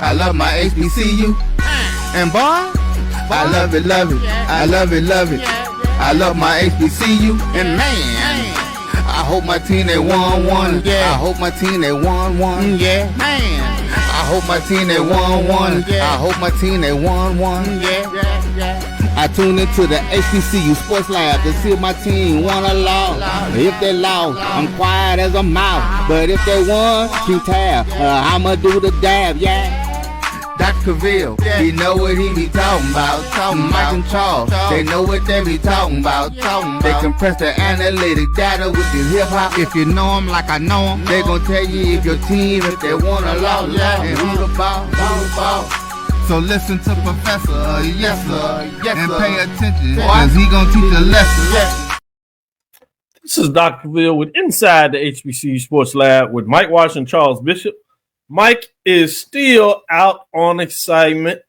I love my HBCU. And boy, I love it, love it. I love it, love it. I love my HBCU. And man, I hope my team they won one. I hope my team they won one. Yeah, man. I hope my team they won one. I hope my team they won one. I tune into the HBCU Sports Lab to see if my team won or lost. If they lost, I'm quiet as a mouse. But if they won, keep tab. I'ma do the dab, yeah. Dr. Cavill, he know what he be talking about. Mike and Charles, they know what they be talking about. They compress the analytic data with the hip hop. If you know them like I know them, they gon' tell you if your team, if they won or lost, and who the ball. So listen to Professor, yes sir, and pay attention, cause he gon' teach a lesson. This is Dr. Cavill with Inside the HBCU Sports Lab with Mike Washington and Charles Bishop. Mike is still out on assignment,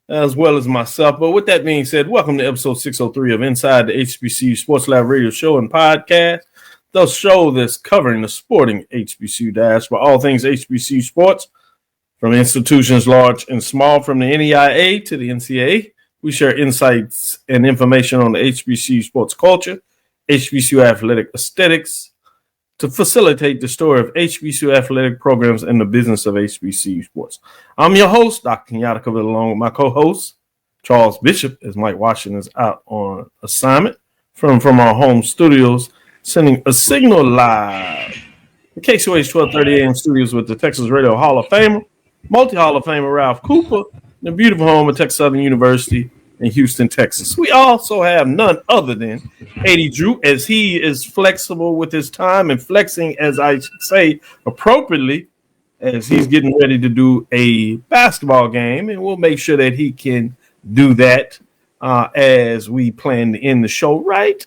as well as myself. But with that being said, welcome to episode 603 of Inside the HBCU Sports Lab radio show and podcast, the show that's covering the sporting HBCU diaspora, all things HBCU sports, from institutions large and small, from the NEIA to the NCAA. We share insights and information on the HBCU sports culture, HBCU athletic aesthetics, to facilitate the story of HBCU athletic programs and the business of HBCU sports. I'm your host, Dr. Kenyatta, along with my co-host, Charles Bishop, as Mike Washington is out on assignment from our home studios, sending a signal live. The KCOH 1230 AM studios with the Texas Radio Hall of Famer, multi-Hall of Famer Ralph Cooper, the beautiful home of Texas Southern University in Houston, Texas. We also have none other than A.D. Drew, as he is flexible with his time and flexing, as I should say, appropriately, as he's getting ready to do a basketball game. And we'll make sure that he can do that as we plan to end the show right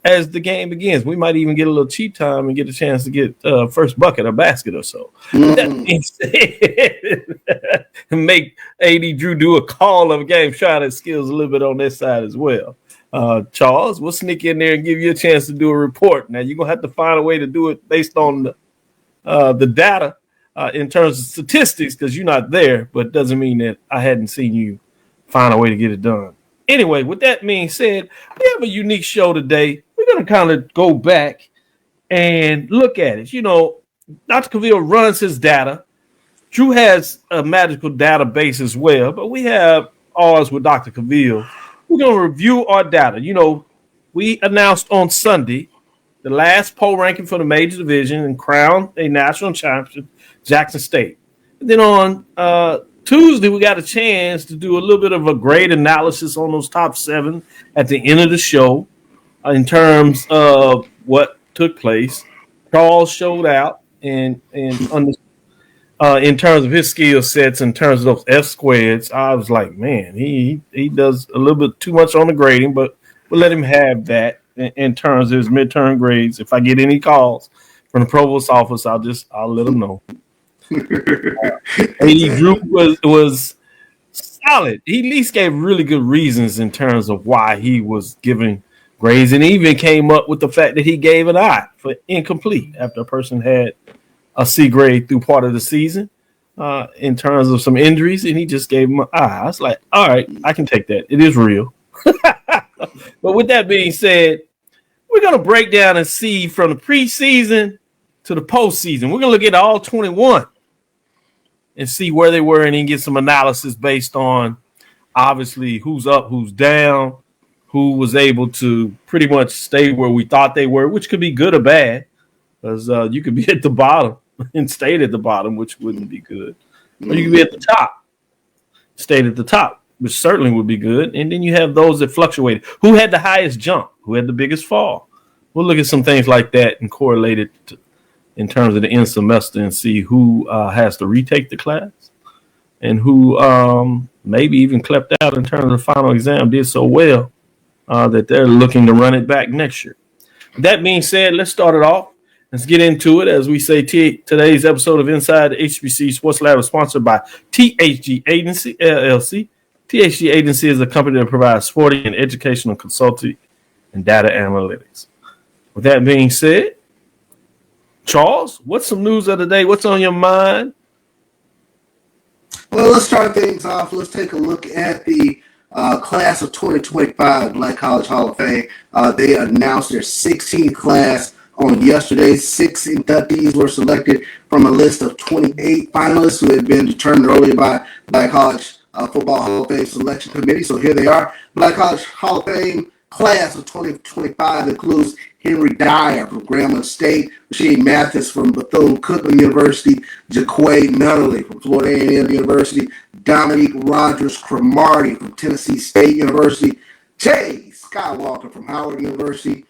as the game begins. We might even get a little cheat time and get a chance to get first bucket or basket or so. That being said, make A.D. Drew do a call of a game, try his skills a little bit on this side as well. Charles, we'll sneak in there and give you a chance to do a report. Now, you're going to have to find a way to do it based on the data in terms of statistics, because you're not there, but it doesn't mean that I hadn't seen you find a way to get it done. Anyway, with that being said, we have a unique show today. We're going to kind of go back and look at it. You know, Dr. Cavill runs his data. Drew has a magical database as well, but we have ours with Dr. Cavill. We're going to review our data. You know, we announced on Sunday the last poll ranking for the major division and crowned a national champion, Jackson State. And then on Tuesday, we got a chance to do a little bit of a grade analysis on those top 7 at the end of the show in terms of what took place. Charles showed out and in terms of his skill sets, in terms of those F squares. I was like, man, he does a little bit too much on the grading, but we'll let him have that in terms of his midterm grades. If I get any calls from the provost office, I'll let him know. A.D. Drew was solid. He at least gave really good reasons in terms of why he was giving grades, and even came up with the fact that he gave an I for incomplete after a person had a C grade through part of the season in terms of some injuries, and he just gave him an I. I was like, all right, I can take that. It is real. But with that being said, we're going to break down and see from the preseason to the postseason. We're going to look at all 21 and see where they were, and then get some analysis based on obviously who's up, who's down, who was able to pretty much stay where we thought they were, which could be good or bad, because you could be at the bottom and stayed at the bottom, which wouldn't be good. Or you could be at the top, stayed at the top, which certainly would be good. And then you have those that fluctuated. Who had the highest jump? Who had the biggest fall? We'll look at some things like that and correlate it in terms of the end semester and see who has to retake the class and who maybe even clept out in terms of the final exam, did so well that they're looking to run it back next year. That being said, let's start it off. Let's get into it. As we say, today's episode of Inside the HBCU Sports Lab is sponsored by THG Agency, LLC. THG Agency is a company that provides sporting and educational consulting and data analytics. With that being said, Charles, what's some news of the day? What's on your mind? Well, let's start things off. Let's take a look at the class of 2025 Black College Hall of Fame. They announced their 16th class on yesterday. 6 inductees were selected from a list of 28 finalists who had been determined earlier by Black College Football Hall of Fame Selection Committee. So here they are. Black College Hall of Fame class of 2025 includes Henry Dyer from Grambling State, Rasheed Mathis from Bethune-Cookman University, Jaquay Nunnally from Florida A&M University, Dominique Rogers-Cromartie from Tennessee State University, Jay Skywalker from Howard University,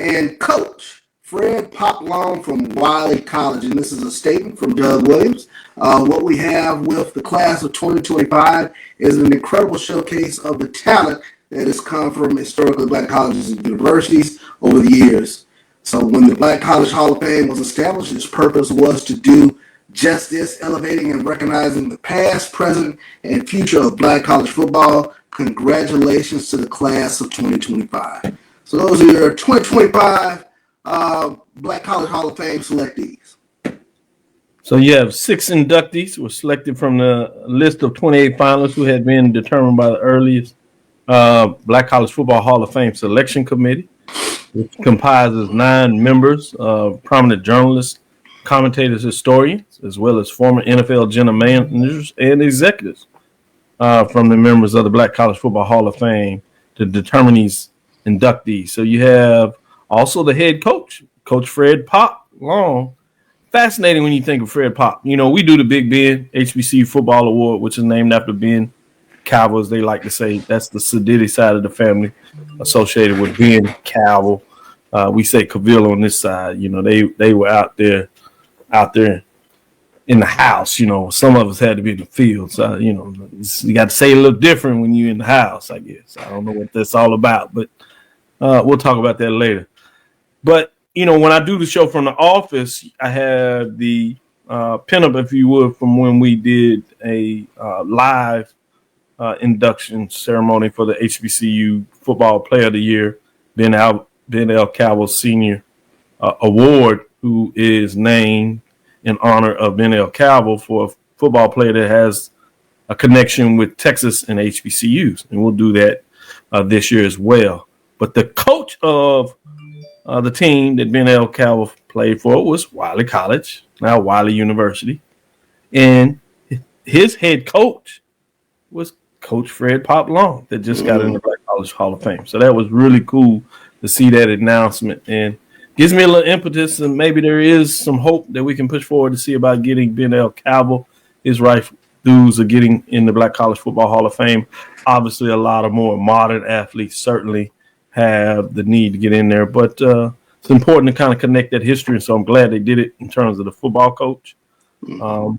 and Coach Fred Poplong from Wiley College. And this is a statement from Doug Williams. What we have with the class of 2025 is an incredible showcase of the talent that has come from historically Black colleges and universities over the years. So when the Black College Hall of Fame was established, its purpose was to do just this, elevating and recognizing the past, present, and future of Black college football. Congratulations to the class of 2025. So those are your 2025 Black College Hall of Fame selectees. So you have 6 inductees were selected from the list of 28 finalists who had been determined by the earliest Black College Football Hall of Fame Selection Committee, which comprises 9 members, prominent journalists, commentators, historians, as well as former NFL general managers and executives from the members of the Black College Football Hall of Fame to determine these inductees. So you have also the head coach, Coach Fred Pop Long. Fascinating when you think of Fred Pop. You know, we do the Big Ben HBCU Football Award, which is named after Ben Calville, they like to say. That's the Sedity side of the family associated with Ben Calville. We say Cavill on this side. You know, they were out there in the house. You know, some of us had to be in the field. So, you know, you got to say a little different when you're in the house, I guess. I don't know what that's all about, but we'll talk about that later. But, you know, when I do the show from the office, I have the pinup, if you would, from when we did a live induction ceremony for the HBCU Football Player of the Year, Ben L. Calville Sr. Award, who is named in honor of Ben L. Calville for a football player that has a connection with Texas and HBCUs. And we'll do that this year as well. But the coach of the team that Ben L. Calville played for was Wiley College, now Wiley University. And his head coach was Coach Fred Pop Long that just got in the Black College Hall of Fame. So that was really cool to see that announcement, and gives me a little impetus, and maybe there is some hope that we can push forward to see about getting Ben L. Calville his right dues of getting in the Black College Football Hall of Fame. Obviously, a lot of more modern athletes certainly have the need to get in there, but it's important to kind of connect that history, and so I'm glad they did it in terms of the football coach, in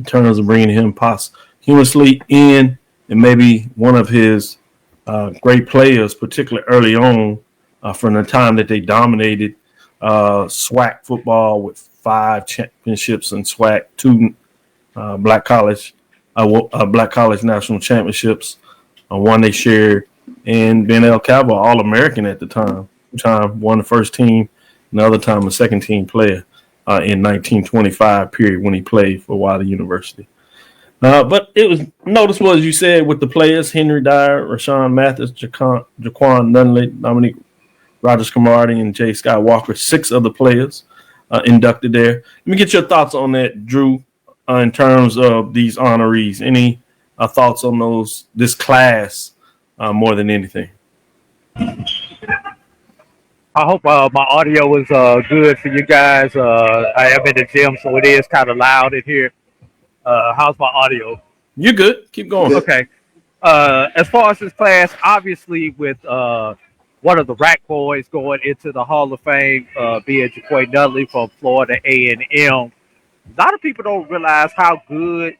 terms of bringing him posthumously in, and maybe one of his great players, particularly early on, from the time that they dominated SWAC football with 5 championships in SWAC, 2 Black College national championships, one they shared, and Ben L. Calville, All-American at the time, won the first team, another time a second team player in 1925 period when he played for Wiley University. But it was noticeable, as you said, with the players, Henry Dyer, Rashawn Mathis, Jaquan Nunnally, Dominique Rogers-Cromartie, and Jay Skywalker, 6 of the players inducted there. Let me get your thoughts on that, Drew, in terms of these honorees. Any thoughts on this class more than anything? I hope my audio is good for you guys. I am in the gym, so it is kind of loud in here. How's my audio? You're good. Keep going. Okay. As far as this class, obviously with one of the Rack boys going into the Hall of Fame, being Jaquay Nunnally from Florida A&M, a lot of people don't realize how good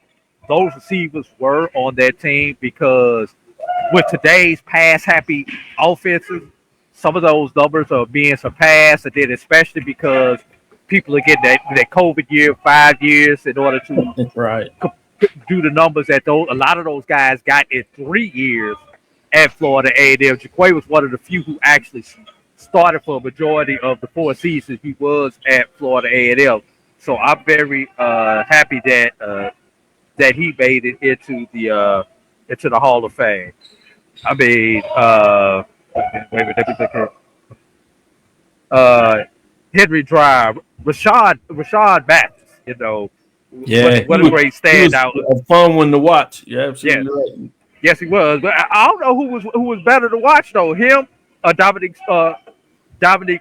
those receivers were on that team, because with today's pass-happy offenses, some of those numbers are being surpassed, and then especially because people are getting that COVID year, 5 years, in order to right do the numbers that a lot of those guys got in 3 years at Florida A&M. Jaquay was one of the few who actually started for a majority of the 4 seasons he was at Florida A&M. So I'm very happy that that he made it into the Hall of Fame. I mean, wait a minute, let me look at Henry Drive, Rashad Matthews. You know, Yeah, what a great he was standout. a fun one to watch. Yeah, Yes, absolutely right. yes, he was. But I don't know who was better to watch though, him or Dominic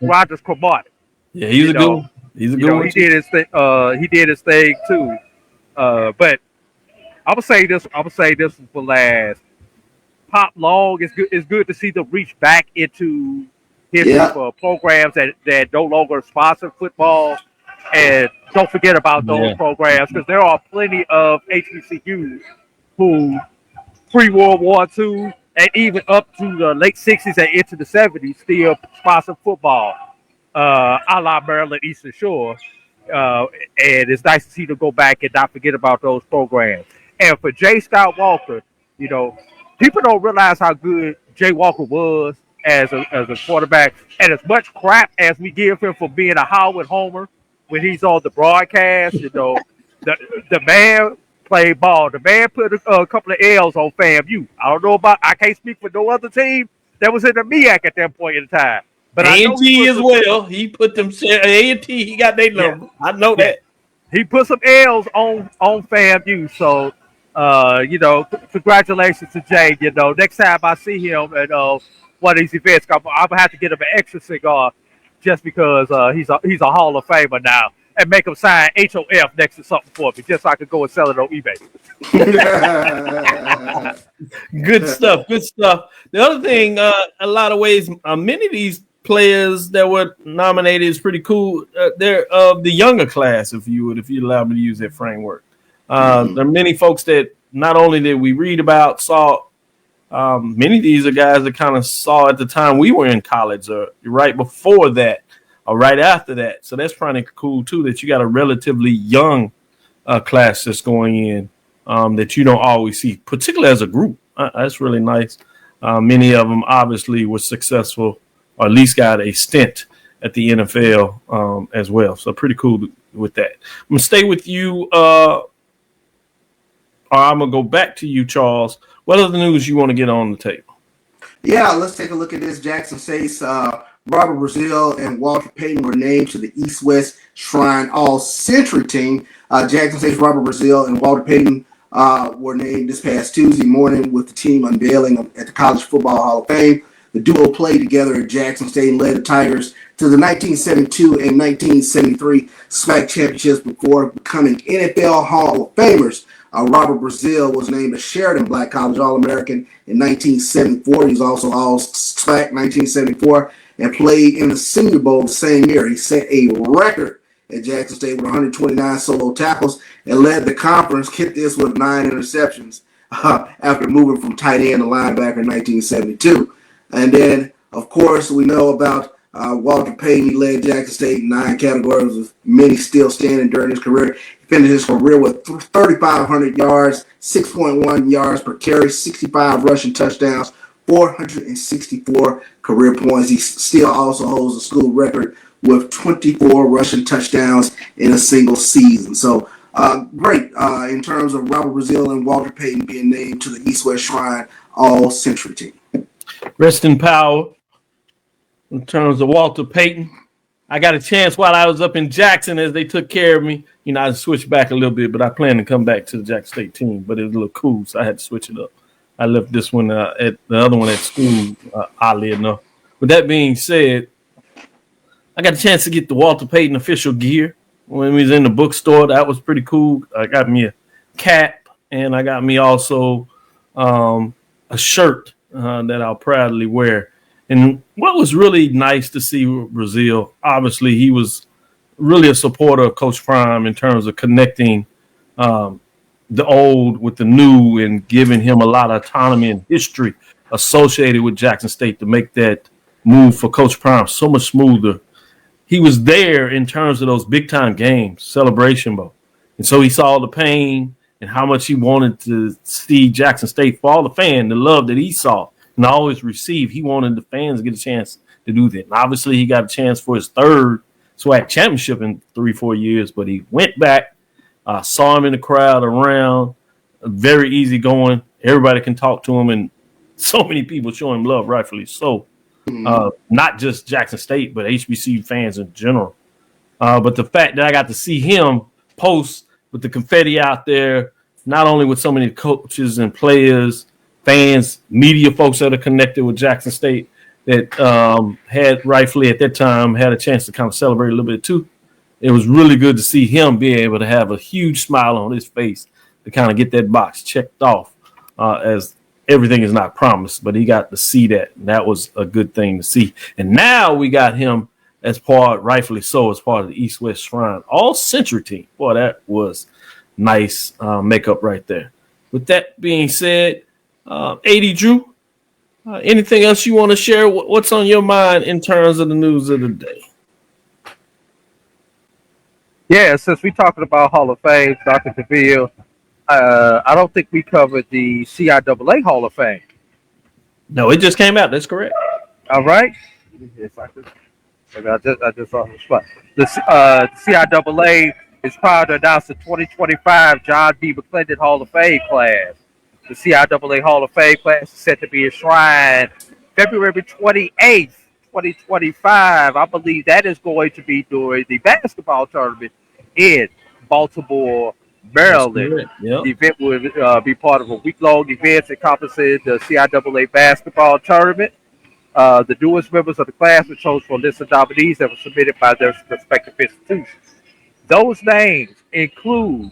Rogers Cromartie. Yeah, he's You a good know, one. He's a good one he too. did his thing. He did his thing too. But I'm gonna say this. I'm gonna say this for last. Pop Long is good. It's good to see them reach back into history Yeah. for programs that no longer sponsor football, and don't forget about those Yeah. programs because there are plenty of HBCUs who pre-World War II and even up to the late '60s and into the '70s still sponsor football, a la Maryland Eastern Shore. And it's nice to see them go back and not forget about those programs. And for J. Scott Walker, you know, people don't realize how good Jay Walker was as a quarterback. And as much crap as we give him for being a Howard homer when he's on the broadcast, you know, the man played ball. The man put a couple of L's on FAMU. I can't speak for no other team that was in the MEAC at that point in time. But I know A&T as well. He put them A&T. He got their number. I know that. He put some L's on FAMU. So, you know, congratulations to Jay. You know, next time I see him at one of these events, I'm gonna have to get him an extra cigar just because he's a Hall of Famer now, and make him sign HOF next to something for me, just so I could go and sell it on eBay. Good stuff. Good stuff. The other thing, a lot of ways, many of these players that were nominated is pretty cool. They're of the younger class, if you allow me to use that framework. There are many folks that not only did we read about, saw. Many of these are guys that kind of saw at the time we were in college, or right before that, or right after that. So that's pretty cool too. That you got a relatively young class that's going in that you don't always see, particularly as a group. That's really nice. Many of them obviously were successful, or at least got a stint at the NFL as well. So pretty cool with that. I'm going to stay with you, or I'm going to go back to you, Charles. What other news you want to get on the table? Yeah, let's take a look at this. Jackson State's Robert Brazile and Walter Payton were named to the East-West Shrine All-Century team. Jackson State's Robert Brazile and Walter Payton were named this past Tuesday morning with the team unveiling at the College Football Hall of Fame. The duo played together at Jackson State and led the Tigers to the 1972 and 1973 SMAC championships before becoming NFL Hall of Famers. Robert Brazile was named a Sheridan Black College All-American in 1974. He was also All-SMAC 1974 and played in the Senior Bowl the same year. He set a record at Jackson State with 129 solo tackles and led the conference, get this, with 9 interceptions after moving from tight end to linebacker in 1972. And then, of course, we know about Walter Payton. He led Jackson State in 9 categories, with many still standing during his career. He finished his career with 3,500 yards, 6.1 yards per carry, 65 rushing touchdowns, 464 career points. He still also holds the school record with 24 rushing touchdowns in a single season. So great in terms of Robert Brazile and Walter Payton being named to the East-West Shrine All-Century team. Rest in power. In terms of Walter Payton, I got a chance while I was up in Jackson as they took care of me. You know, I switched back a little bit, but I plan to come back to the Jackson State team. But it was a little cool, so I had to switch it up. I left this one at the other one at school, oddly enough. With that being said, I got a chance to get the Walter Payton official gear when we was in the bookstore. That was pretty cool. I got me a cap, and I got me also a shirt that I'll proudly wear. And what was really nice to see with Brazile, obviously he was really a supporter of Coach Prime in terms of connecting the old with the new and giving him a lot of autonomy and history associated with Jackson State to make that move for Coach Prime so much smoother. He was there in terms of those big-time games, Celebration Bowl. And so he saw the pain and how much he wanted to see Jackson State, for all the fan, the love that he saw and always received. He wanted the fans to get a chance to do that. And obviously he got a chance for his third SWAC championship in 3-4 years, but he went back, saw him in the crowd around very easygoing. Everybody can talk to him, and so many people show him love, rightfully so. Not just Jackson State, but HBCU fans in general. But the fact that I got to see him post with the confetti out there, not only with so many coaches and players, fans, media folks that are connected with Jackson State that had rightfully at that time had a chance to kind of celebrate a little bit too. It was really good to see him be able to have a huge smile on his face to kind of get that box checked off as everything is not promised, but he got to see that. And that was a good thing to see. And now we got him as part, rightfully so, as part of the East-West Shrine All-Century team. Boy, that was nice makeup right there. With that being said, AD Drew, anything else you want to share? What's on your mind in terms of the news of the day? Yeah, since we're talking about Hall of Fame, Dr. DeVille, I don't think we covered the CIAA Hall of Fame. No, it just came out. That's correct. All right. Yes, I just saw the spot. The CIAA is proud to announce the 2025 John B. McLendon Hall of Fame class. The CIAA Hall of Fame class is set to be enshrined February 28th, 2025. I believe that is going to be during the basketball tournament in Baltimore, Maryland. Yep. The event will be part of a week-long event encompassing the CIAA basketball tournament. The newest members of the class were chosen from a list of nominees that were submitted by their respective institutions. Those names include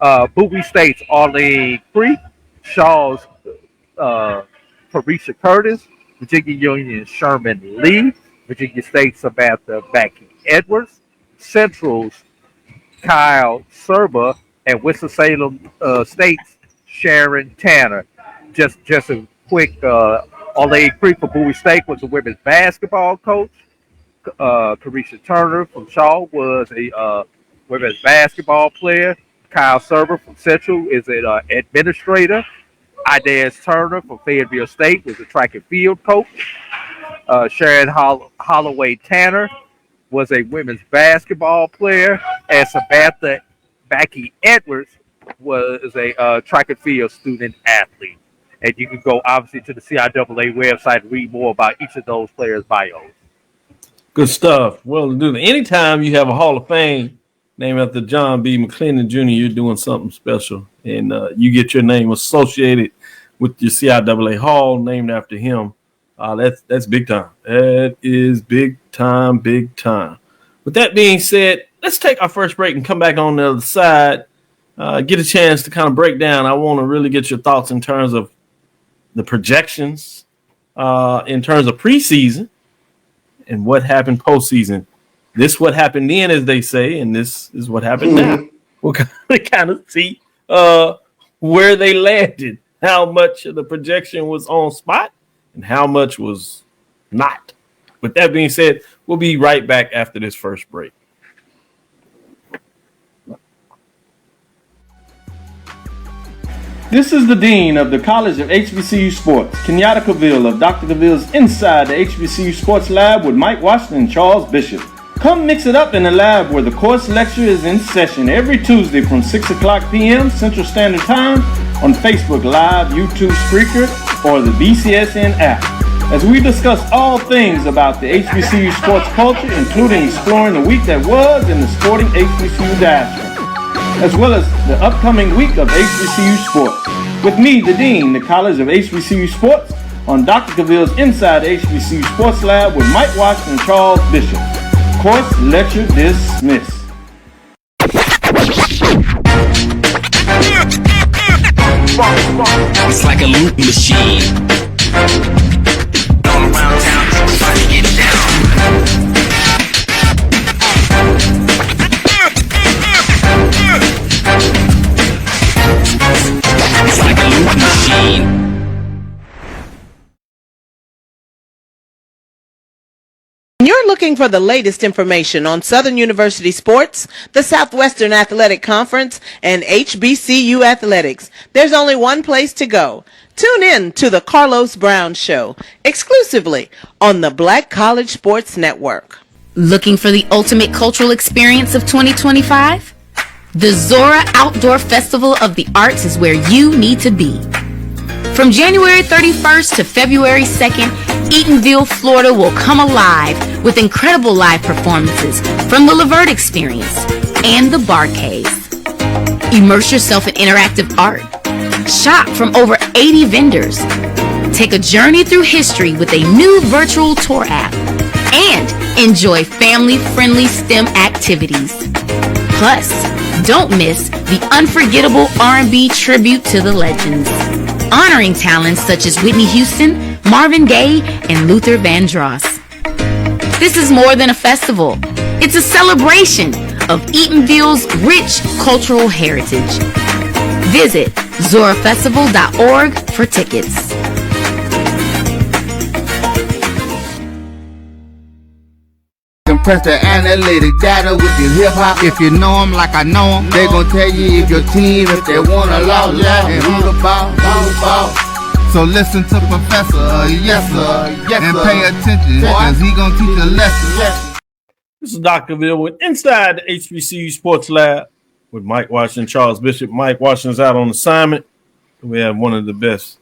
Bowie State's Arlene Creek, Shaw's Parisha Curtis, Virginia Union's Sherman Lee, Virginia State's Samantha Mackey Edwards, Central's Kyle Serba, and Winston-Salem State's Sharon Tanner. Just a quick, Arlene Creek for Bowie State was a women's basketball coach. Carisha Turner from Shaw was a women's basketball player. Kyle Serber from Central is an administrator. Inez Turner from Fayetteville State was a track and field coach. Sharon Holloway Tanner was a women's basketball player. And Samantha Mackey Edwards was a track and field student athlete. And you can go, obviously, to the CIAA website and read more about each of those players' bios. Good stuff. Well, anytime you have a Hall of Fame named after John B. McLendon Jr., you're doing something special. And you get your name associated with your CIAA Hall named after him. That's big time. That is big time, big time. With that being said, let's take our first break and come back on the other side. Get a chance to kind of break down. I want to really get your thoughts in terms of the projections, in terms of preseason, and what happened postseason. This what happened then, as they say, and this is what happened now. We'll kind of see where they landed, how much of the projection was on spot, and how much was not. With that being said, we'll be right back after this first break. This is the Dean of the College of HBCU Sports, Kenyatta CAVIL of Dr. CAVIL'S Inside the HBCU Sports Lab with Mike Washington and Charles Bishop. Come mix it up in the lab where the course lecture is in session every Tuesday from 6 o'clock p.m. Central Standard Time on Facebook Live, YouTube Spreaker, or the BCSN app, as we discuss all things about the HBCU sports culture, including exploring the week that was in the sporting HBCU diaspora, as well as the upcoming week of HBCU sports. With me, the Dean, the College of HBCU Sports, on Dr. CAVIL'S Inside the HBCU Sports Lab with Mike Washington and Charles Bishop. Course lecture dismissed. It's like a loop machine. All around town, trying to get down. It's like a loop machine. You're looking for the latest information on Southern University sports, the Southwestern Athletic Conference, and HBCU athletics. There's only one place to go. Tune in to the Carlos Brown Show, exclusively on the Black College Sports Network. Looking for the ultimate cultural experience of 2025? The Zora Outdoor Festival of the Arts is where you need to be. From January 31st to February 2nd, Eatonville, Florida will come alive with incredible live performances from the Levert Experience and the Bar Cave. Immerse yourself in interactive art. Shop from over 80 vendors. Take a journey through history with a new virtual tour app. And enjoy family-friendly STEM activities. Plus, don't miss the unforgettable R&B tribute to the legends, honoring talents such as Whitney Houston, Marvin Gaye, and Luther Vandross. This is more than a festival. It's a celebration of Eatonville's rich cultural heritage. Visit zorafestival.org for tickets. Compress the analytic data with your hip hop. If you know them like I know them, they gon' tell you if your team, if they wanna law, and who the ball. So listen to Professor, yes sir, and pay attention, cause he gon' teach a lesson. This is Dr. Ville with Inside the HBCU Sports Lab with Mike Washington, Charles Bishop. Mike Washington's out on assignment. We have one of the best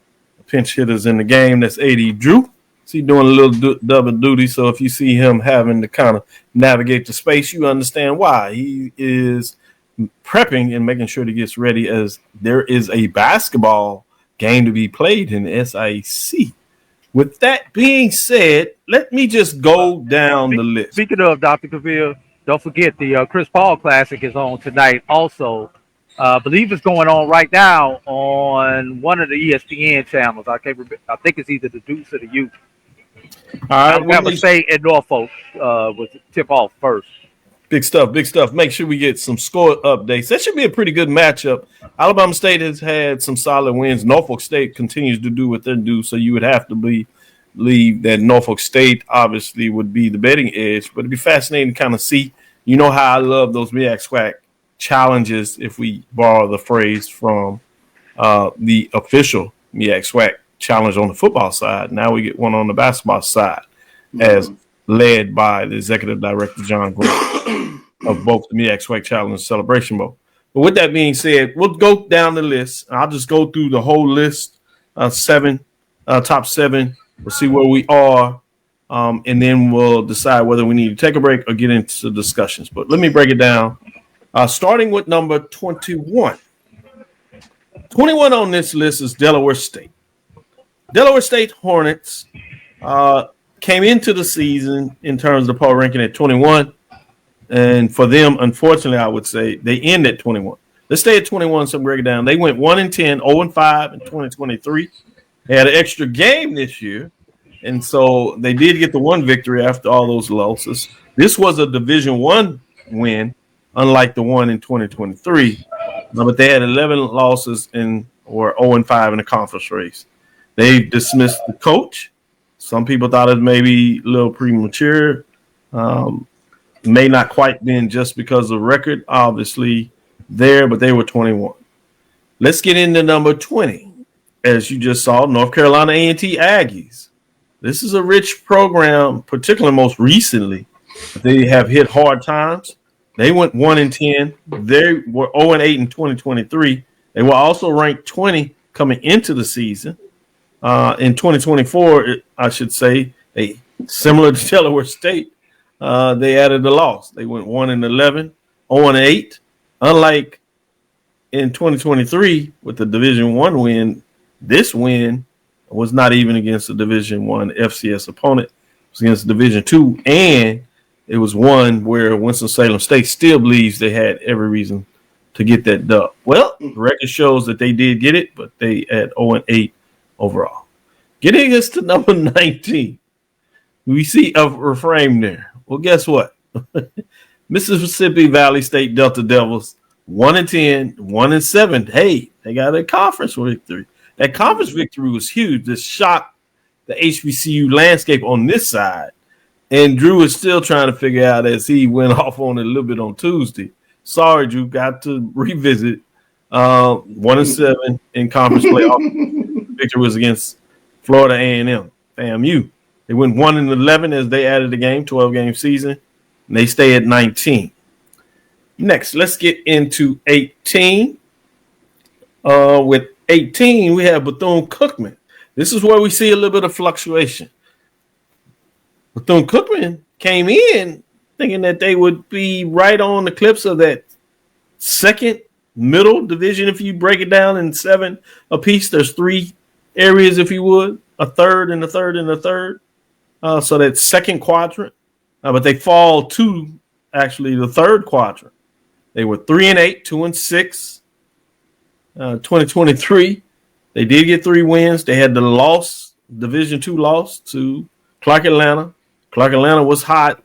pinch hitters in the game. That's AD Drew. He's doing a little double duty, so if you see him having to kind of navigate the space, you understand why. He is prepping and making sure he gets ready as there is a basketball game to be played in the SIAC. With that being said, let me just go down the list. Speaking of Dr. Cavill, don't forget the Chris Paul Classic is on tonight also. I believe it's going on right now on one of the ESPN channels. I can't remember. I think it's either the Deuce or the U. All right, Alabama State and Norfolk was tip off first. Big stuff, big stuff. Make sure we get some score updates. That should be a pretty good matchup. Alabama State has had some solid wins. Norfolk State continues to do what they do, so you would have to believe that Norfolk State obviously would be the betting edge. But it'd be fascinating to kind of see. You know how I love those MEAC SWAC challenges, if we borrow the phrase from the official MEAC SWAC challenge on the football side. Now we get one on the basketball side, as led by the executive director, John Grant, of both the MEAC SWAC Challenge and Celebration Bowl. But with that being said, we'll go down the list. I'll just go through the whole list, top seven. We'll see where we are, and then we'll decide whether we need to take a break or get into discussions. But let me break it down, starting with number 21. 21 on this list is Delaware State. Delaware State Hornets came into the season in terms of the poll ranking at 21. And for them, unfortunately, I would say they end at 21. Let's stay at 21, so break it down. They went 1-10, 0-5 in 2023. They had an extra game this year. And so they did get the one victory after all those losses. This was a Division I win, unlike the one in 2023. But they had 11 losses and were 0-5 in the conference race. They dismissed the coach. Some people thought it may be a little premature. May not quite been just because of record, obviously, there, but they were 21. Let's get into number 20. As you just saw, North Carolina A&T Aggies. This is a rich program, particularly most recently. They have hit hard times. They went 1-10. They were 0-8 in 2023. They were also ranked 20 coming into the season. In 2024, I should say, they similar to Delaware State, they added a loss. They went 1-11, 0-8. Unlike in 2023 with the Division I win, this win was not even against a Division I FCS opponent. It was against Division II, and it was one where Winston-Salem State still believes they had every reason to get that dub. Well, the record shows that they did get it, but they had 0-8 overall. Getting us to number 19. We see a reframe there. Well, guess what? Mississippi Valley State Delta Devils, 1-10, 1-7. Hey, they got a conference victory. That conference victory was huge. This shocked the HBCU landscape on this side. And Drew is still trying to figure out as he went off on it a little bit on Tuesday. Sorry, Drew, got to revisit. 1-7 in conference playoff. Victory was against Florida A&M, FAMU. They went 1-11 as they added the game, 12-game season. And they stay at 19. Next, let's get into 18. With 18, we have Bethune-Cookman. This is where we see a little bit of fluctuation. Bethune-Cookman came in thinking that they would be right on the clips of that second middle division. If you break it down in 7 apiece, there's 3 areas, if you would, a third and a third and a third. So that second quadrant. But they fall to actually the third quadrant. They were 3-8, 2-6. 2023, they did get 3 wins. They had the loss, Division II loss to Clark Atlanta. Clark Atlanta was hot,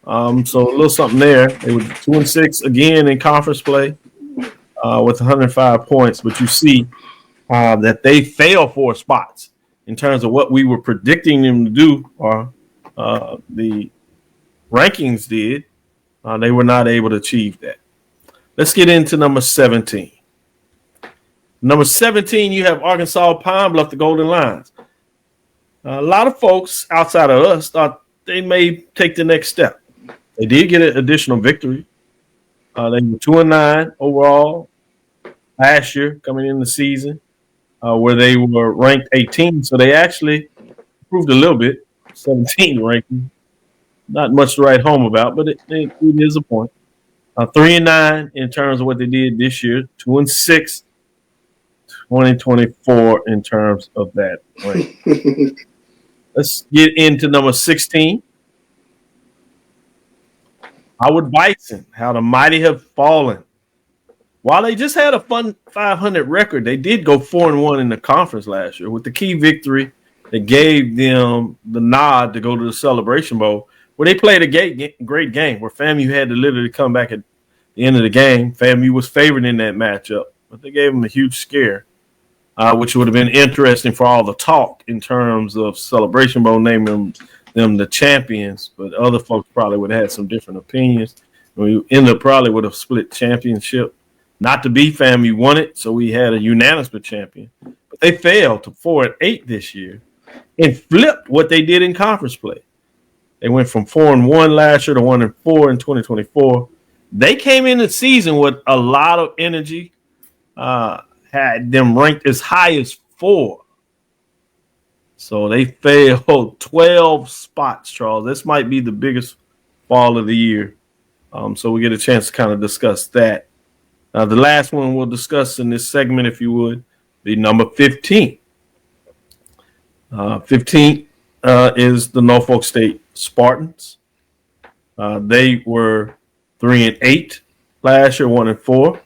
so a little something there. They were 2-6 again in conference play with 105 points. But you see that they fell 4 spots in terms of what we were predicting them to do, or the rankings did. They were not able to achieve that. Let's get into number 17. Number 17, you have Arkansas Pine Bluff, the Golden Lions. A lot of folks outside of us thought they may take the next step. They did get an additional victory. They were 2-9 overall last year coming in the season, where they were ranked 18. So they actually improved a little bit, 17 ranking. Not much to write home about, but it is a point. 3-9 in terms of what they did this year, 2-6. 2024 in terms of that rank. Let's get into number 16. Howard Bison, how the mighty have fallen. While they just had a fun 500 record, they did go 4-1 in the conference last year with the key victory that gave them the nod to go to the Celebration Bowl, where they played a great game where FAMU had to literally come back at the end of the game. FAMU was favored in that matchup, but they gave them a huge scare. Which would have been interesting for all the talk in terms of Celebration Bowl naming them the champions, but other folks probably would have had some different opinions. We ended up probably would have split championship. Not to be FAMU won it, so we had a unanimous champion. But they failed to 4-8 this year and flipped what they did in conference play. They went from 4-1 last year to 1-4 in 2024. They came in the season with a lot of energy. Had them ranked as high as 4. So they failed 12 spots, Charles. This might be the biggest fall of the year. So we get a chance to kind of discuss that. The last one we'll discuss in this segment, if you would, be number 15. 15 is the Norfolk State Spartans. They were 3-8 last year, 1-4.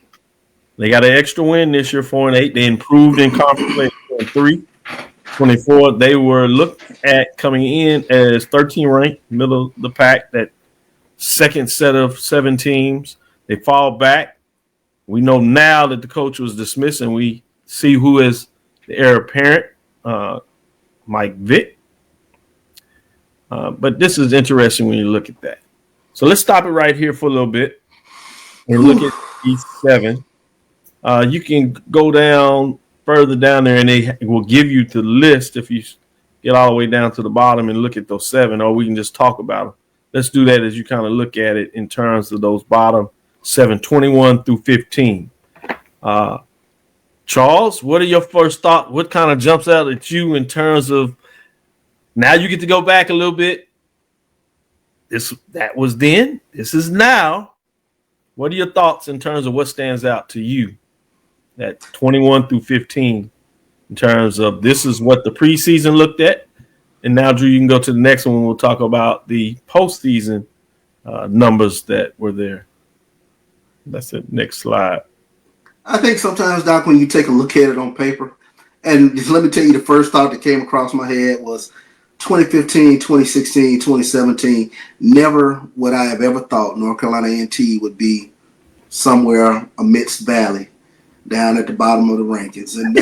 They got an extra win this year, 4-8. They improved in conference play 4-3. 24. They were looked at coming in as 13 ranked, middle of the pack, that second set of 7 teams. They fall back. We know now that the coach was dismissed, and we see who is the heir apparent, Mike Vick. But this is interesting when you look at that. So let's stop it right here for a little bit and look at these 7. You can go down further down there, and they will give you the list if you get all the way down to the bottom and look at those 7, or we can just talk about them. Let's do that as you kind of look at it in terms of those bottom 7, 21 through 15. Charles, what are your first thoughts? What kind of jumps out at you in terms of now you get to go back a little bit? That was then. This is now. What are your thoughts in terms of what stands out to you? That 21 through 15 in terms of this is what the preseason looked at. And now, Drew, you can go to the next one. We'll talk about the postseason numbers that were there. That's the next slide. I think sometimes, Doc, when you take a look at it on paper, and just let me tell you, the first thought that came across my head was 2015, 2016, 2017. Never would I have ever thought North Carolina A&T would be somewhere amidst Valley, down at the bottom of the rankings, and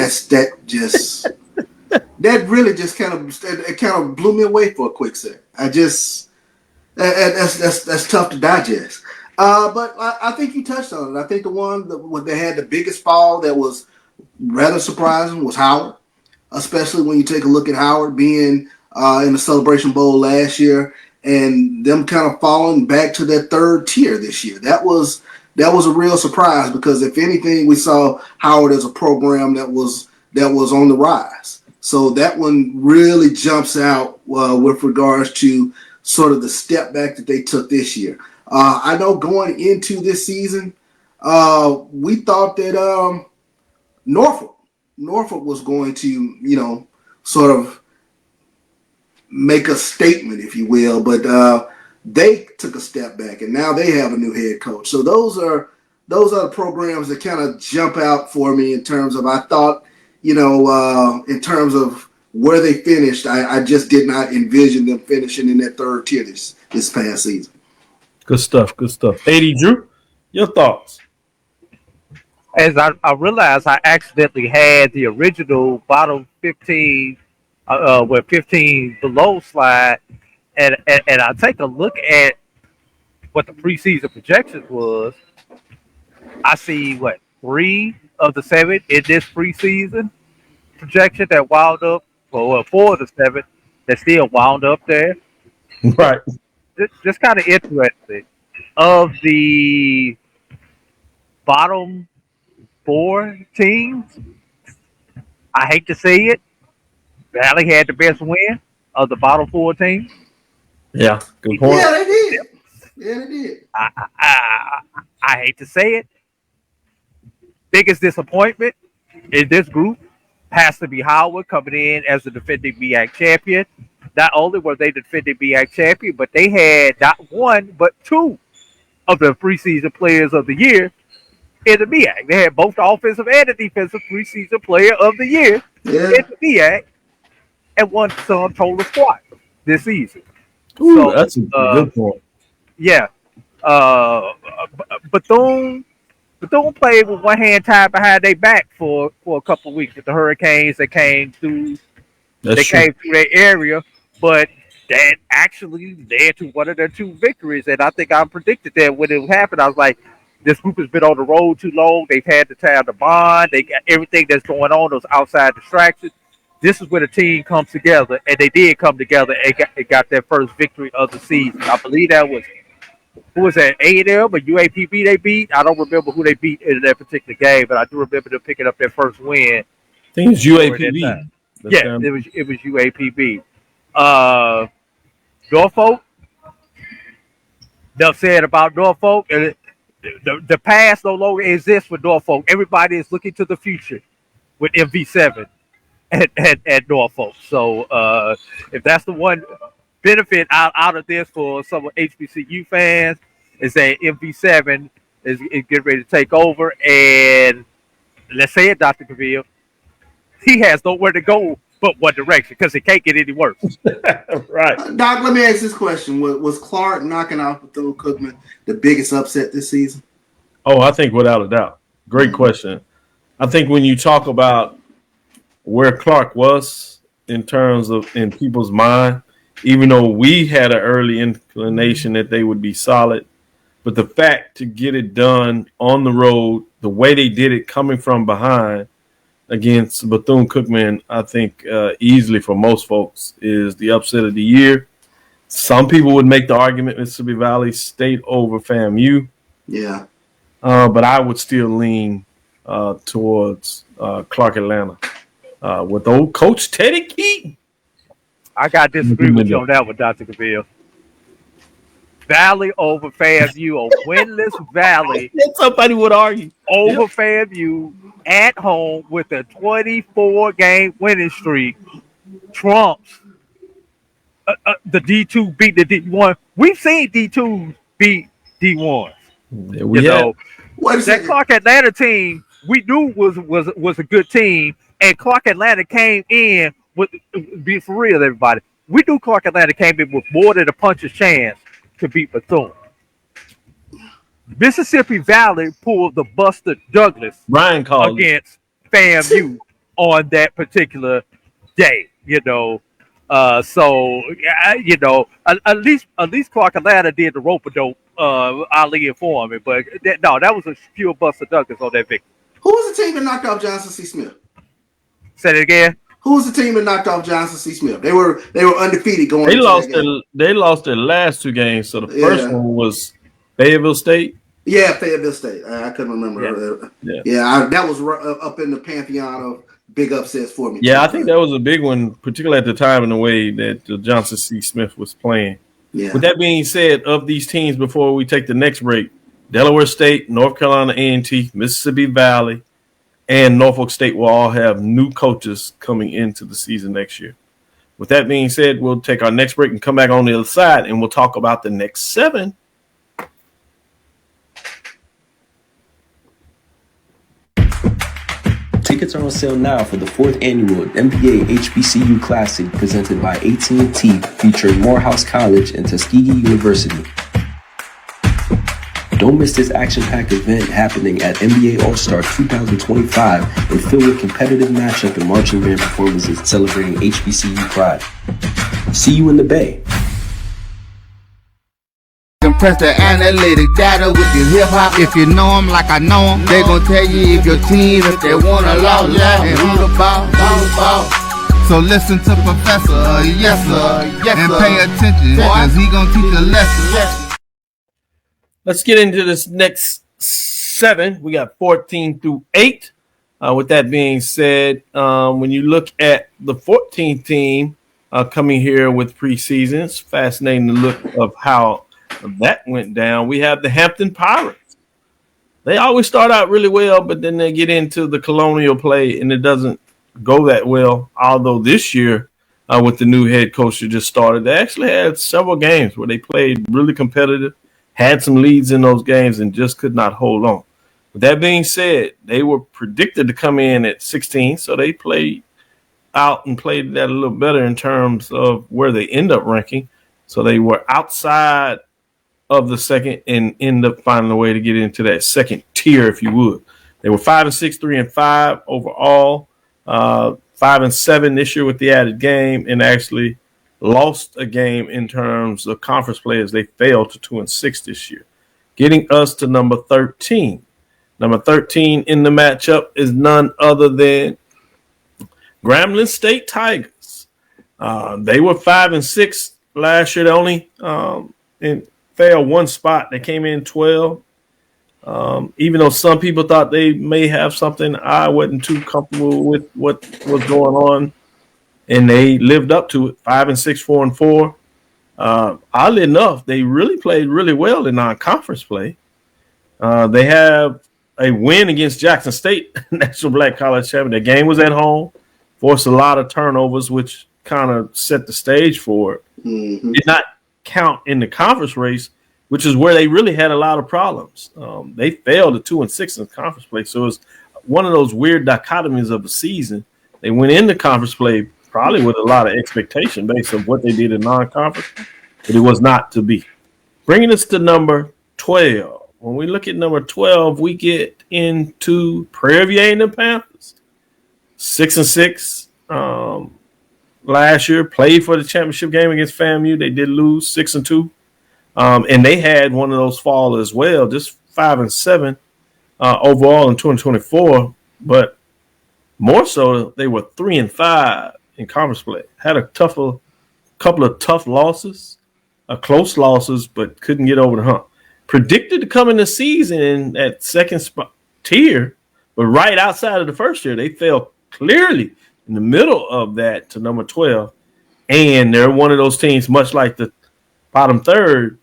that really just kind of blew me away for a quick second. That's tough to digest. But I think you touched on it. I think the one that had the biggest fall that was rather surprising was Howard, especially when you take a look at Howard being in the Celebration Bowl last year and them kind of falling back to that third tier this year. That was that was a real surprise because if anything, we saw Howard as a program that was on the rise. So that one really jumps out with regards to sort of the step back that they took this year. I know going into this season, we thought that Norfolk was going to, sort of make a statement, if you will, but they took a step back, and now they have a new head coach. So those are the programs that kind of jump out for me in terms of I thought, in terms of where they finished, I just did not envision them finishing in that third tier this past season. Good stuff. Good stuff. 80 Drew, your thoughts? As I realized, I accidentally had the original bottom 15, with 15 below slide, and I take a look at what the preseason projections was. I see 3 of the 7 in this preseason projection that wound up, or 4 of the 7 that still wound up there. Right. Just kind of interesting. Of the bottom 4 teams, I hate to say it, Valley had the best win of the bottom 4 teams. Yeah, good point. Yeah, they did. Yeah, they did. I hate to say it. Biggest disappointment in this group has to be Howard coming in as the defending MEAC champion. Not only were they the defending MEAC champion, but they had not 1 but 2 of the preseason players of the year in the MEAC. They had both the offensive and the defensive preseason player of the year in the MEAC, and won some total squad this season. Ooh, so that's a good point. Yeah. Bethune played with one hand tied behind their back for a couple of weeks with the hurricanes that came through. Came through their area, but that actually led to one of their 2 victories. And I think I predicted that when it happened. I was like, this group has been on the road too long. They've had the time to bond. They got everything that's going on, those outside distractions. This is where the team comes together, and they did come together and got their first victory of the season. I believe that was, who was that, A&M or UAPB they beat? I don't remember who they beat in that particular game, but I do remember them picking up their first win. I think it's UAPB. Yeah, it was UAPB. Norfolk, enough said about Norfolk. The past no longer exists for Norfolk. Everybody is looking to the future with MV7 at Norfolk. So if that's the one benefit out of this for some HBCU fans, is that MV7 is getting ready to take over. And let's say it, Dr. Cavill, he has nowhere to go but one direction because it can't get any worse. Right. Doc, let me ask this question. Was Clark knocking off Bethune-Cookman the biggest upset this season? Oh, I think without a doubt. Great question. I think when you talk about where Clark was in terms of in people's mind, even though we had an early inclination that they would be solid, but the fact to get it done on the road, the way they did it coming from behind against Bethune-Cookman, I think easily for most folks is the upset of the year. Some people would make the argument Mississippi Valley State over FAMU. Yeah. But I would still lean towards Clark Atlanta with old Coach Teddy Keaton. I got to disagree with you on that one, Dr. Cavill. Valley over FAMU, a winless Valley. Somebody would argue. Over FAMU at home with a 24-game winning streak trumps the D2 beat the D1. We've seen D2s beat D1s. Yeah, That Clark Atlanta team we knew was a good team, and Clark Atlanta came in with, be for real, everybody. We knew Clark Atlanta came in with more than a puncher's chance to beat Bethune. Mississippi Valley pulled the Buster Douglas against FAMU on that particular day. So at least Clark Atlanta did the rope-a-dope Ali and Foreman, but that was a pure Buster Douglas on that victory. Who was the team that knocked off Johnson C. Smith? Say it again. Who was the team that knocked off Johnson C. Smith? They were undefeated going. They lost their last 2 games. So the first one was Fayetteville State. Yeah, Fayetteville State. I couldn't remember. That was up in the pantheon of big upsets for me. Yeah, I think that was a big one, particularly at the time in the way that Johnson C. Smith was playing. Yeah. With that being said, of these teams, before we take the next break, Delaware State, North Carolina A&T, Mississippi Valley, and Norfolk State will all have new coaches coming into the season next year. With that being said, we'll take our next break and come back on the other side, and we'll talk about the next 7. Tickets are on sale now for the 4th annual NBA HBCU Classic presented by AT&T, featuring Morehouse College and Tuskegee University. Don't miss this action-packed event happening at NBA All-Star 2025 and filled with competitive matchup and marching band performances celebrating HBCU pride. See you in the Bay. Compress the analytic data with your hip-hop. If you know them like I know them, they gon' tell you if your team, if they wanna lose, and who the ball. So listen to Professor, yes sir, and pay attention, cause he gon' teach a lesson. Let's get into this next 7. We got 14 through 8. With that being said, when you look at the 14th team coming here with preseason, it's fascinating to look of how that went down. We have the Hampton Pirates. They always start out really well, but then they get into the colonial play, and it doesn't go that well. Although this year, with the new head coach that just started, they actually had several games where they played really competitive, had some leads in those games, and just could not hold on. With that being said, they were predicted to come in at 16, so they played out and played that a little better in terms of where they end up ranking. So they were outside of the second and end up finding a way to get into that second tier, if you would. They were 5-6, 3-5 overall, 5-7 this year with the added game, and actually lost a game in terms of conference play as they failed to 2-6 this year, getting us to number 13. Number 13 in the matchup is none other than Grambling State Tigers. They were 5-6 last year. They only failed one spot. They came in 12. Even though some people thought they may have something, I wasn't too comfortable with what was going on. And they lived up to it, 5-6, 4-4. Oddly enough, they really played really well in non-conference play. They have a win against Jackson State, National Black College Champion. The game was at home, forced a lot of turnovers, which kind of set the stage for it. Mm-hmm. Did not count in the conference race, which is where they really had a lot of problems. They failed at 2-6 in conference play. So it was one of those weird dichotomies of the season. They went into conference play probably with a lot of expectation based on what they did in non-conference, but it was not to be. Bringing us to number 12. When we look at number 12, we get into Prairie View and the Panthers. 6-6 last year, played for the championship game against FAMU. They did lose 6-2. And they had one of those fall as well, just 5-7 overall in 2024. But more so, they were 3-5 in conference play. Had a couple of tough losses, close losses, but couldn't get over the hump. Predicted to come in the season at second tier, but right outside of the first tier, they fell clearly in the middle of that to number 12. And they're one of those teams, much like the bottom third,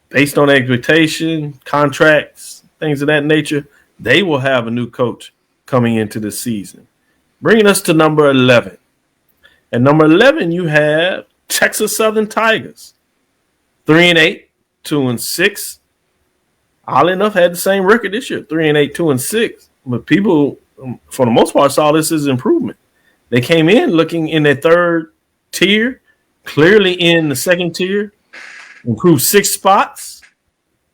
based on expectation, contracts, things of that nature, they will have a new coach coming into the season. Bringing us to number 11. At number 11, you have Texas Southern Tigers. 3-8, 2-6. Oddly enough, had the same record this year, 3-8, 2-6. But people, for the most part, saw this as improvement. They came in looking in their third tier, clearly in the second tier, improved 6 spots.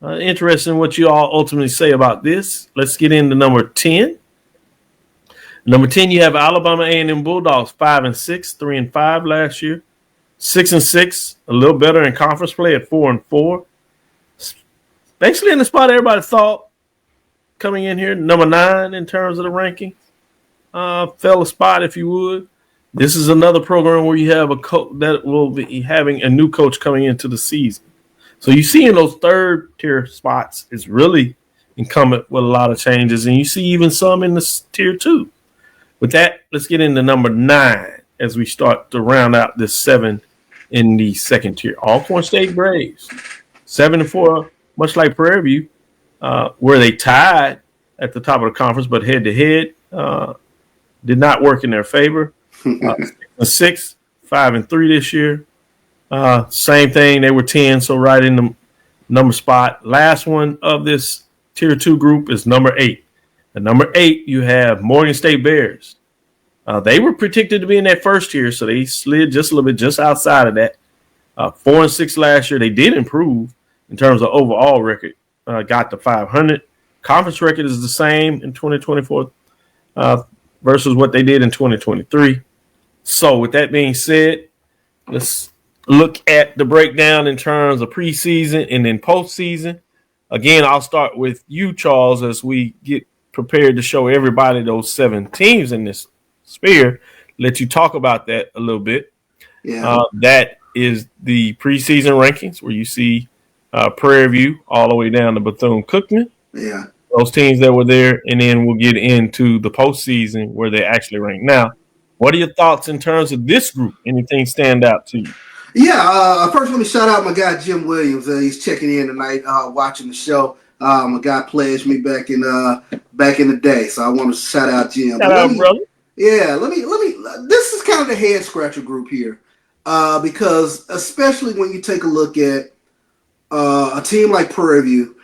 Interesting what you all ultimately say about this. Let's get into number 10. Number 10, you have Alabama A&M Bulldogs, 5-6, 3-5 last year. 6-6, a little better in conference play at 4-4. Basically in the spot everybody thought coming in here. Number 9 in terms of the ranking. Fell a spot, if you would. This is another program where you have a coach that will be having a new coach coming into the season. So you see in those third tier spots is really incumbent with a lot of changes, and you see even some in the tier 2. With that, let's get into number 9 as we start to round out this 7 in the second tier. Alcorn State Braves, 7-4, much like Prairie View, where they tied at the top of the conference, but head-to-head did not work in their favor. 6, 5-3 this year. Same thing, they were 10, so right in the number spot. Last one of this tier 2 group is number 8. At number 8, you have Morgan State Bears. They were predicted to be in that first tier, so they slid just a little bit just outside of that. 4-6 last year. They did improve in terms of overall record. Got to 500. Conference record is the same in 2024 versus what they did in 2023. So with that being said, let's look at the breakdown in terms of preseason and then postseason. Again, I'll start with you, Charles, as we get prepared to show everybody those 7 teams in this sphere. Let you talk about that a little bit. Yeah. That is the preseason rankings where you see Prairie View all the way down to Bethune-Cookman. Yeah. Those teams that were there, and then we'll get into the postseason where they actually rank. Now, what are your thoughts in terms of this group? Anything stand out to you? Yeah, first let me shout out my guy Jim Williams. He's checking in tonight, watching the show. My guy pledged me back in the day, so I want to shout out Jim. Shout out, brother. Yeah, let me. This is kind of the head scratcher group here, because especially when you take a look at a team like Prairie View,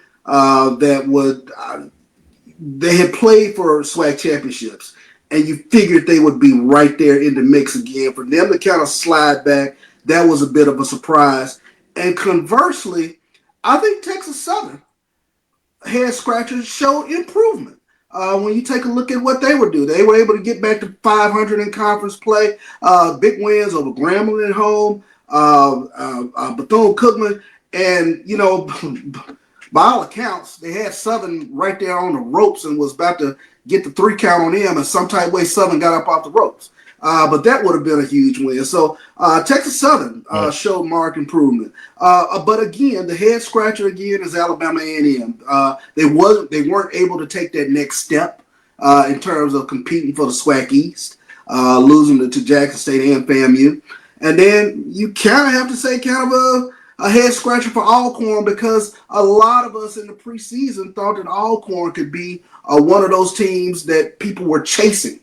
they had played for SWAC championships, and you figured they would be right there in the mix again. For them to kind of slide back, that was a bit of a surprise. And conversely, I think Texas Southern head scratchers showed improvement. When you take a look at what they would do, they were able to get back to 500 in conference play, big wins over Grambling at home, Bethune-Cookman, and, by all accounts, they had Southern right there on the ropes and was about to get the 3 count on them, and some type way Southern got up off the ropes. But that would have been a huge win. So Texas Southern showed marked improvement. But again, the head scratcher again is Alabama A&M. They weren't able to take that next step in terms of competing for the SWAC East, losing to Jackson State and FAMU. And then you kind of have to say kind of a head scratcher for Alcorn, because a lot of us in the preseason thought that Alcorn could be one of those teams that people were chasing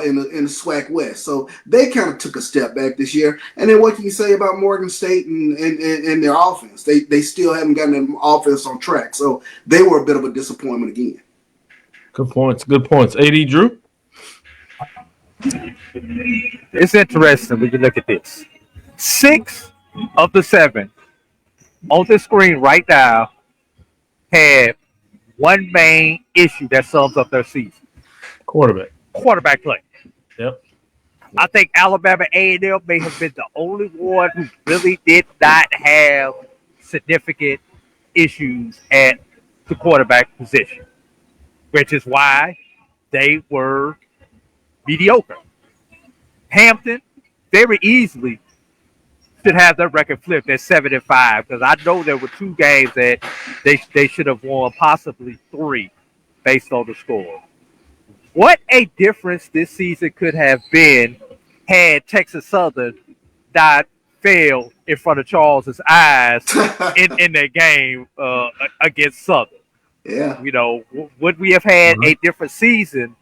in the SWAC West. So they kind of took a step back this year. And then what can you say about Morgan State and their offense? They still haven't gotten their offense on track. So they were a bit of a disappointment again. Good points. Good points. AD Drew? It's interesting when you look at this. 6 of the 7 on the screen right now had one main issue that sums up their season. Quarterback play. Yep. I think Alabama A&M may have been the only one who really did not have significant issues at the quarterback position, which is why they were mediocre. Hampton very easily should have their record flipped at 7-5, because I know there were 2 games that they should have won, possibly 3, based on the score. What a difference this season could have been had Texas Southern not failed in front of Charles's eyes in that game against Southern. Yeah. Would we have had a different season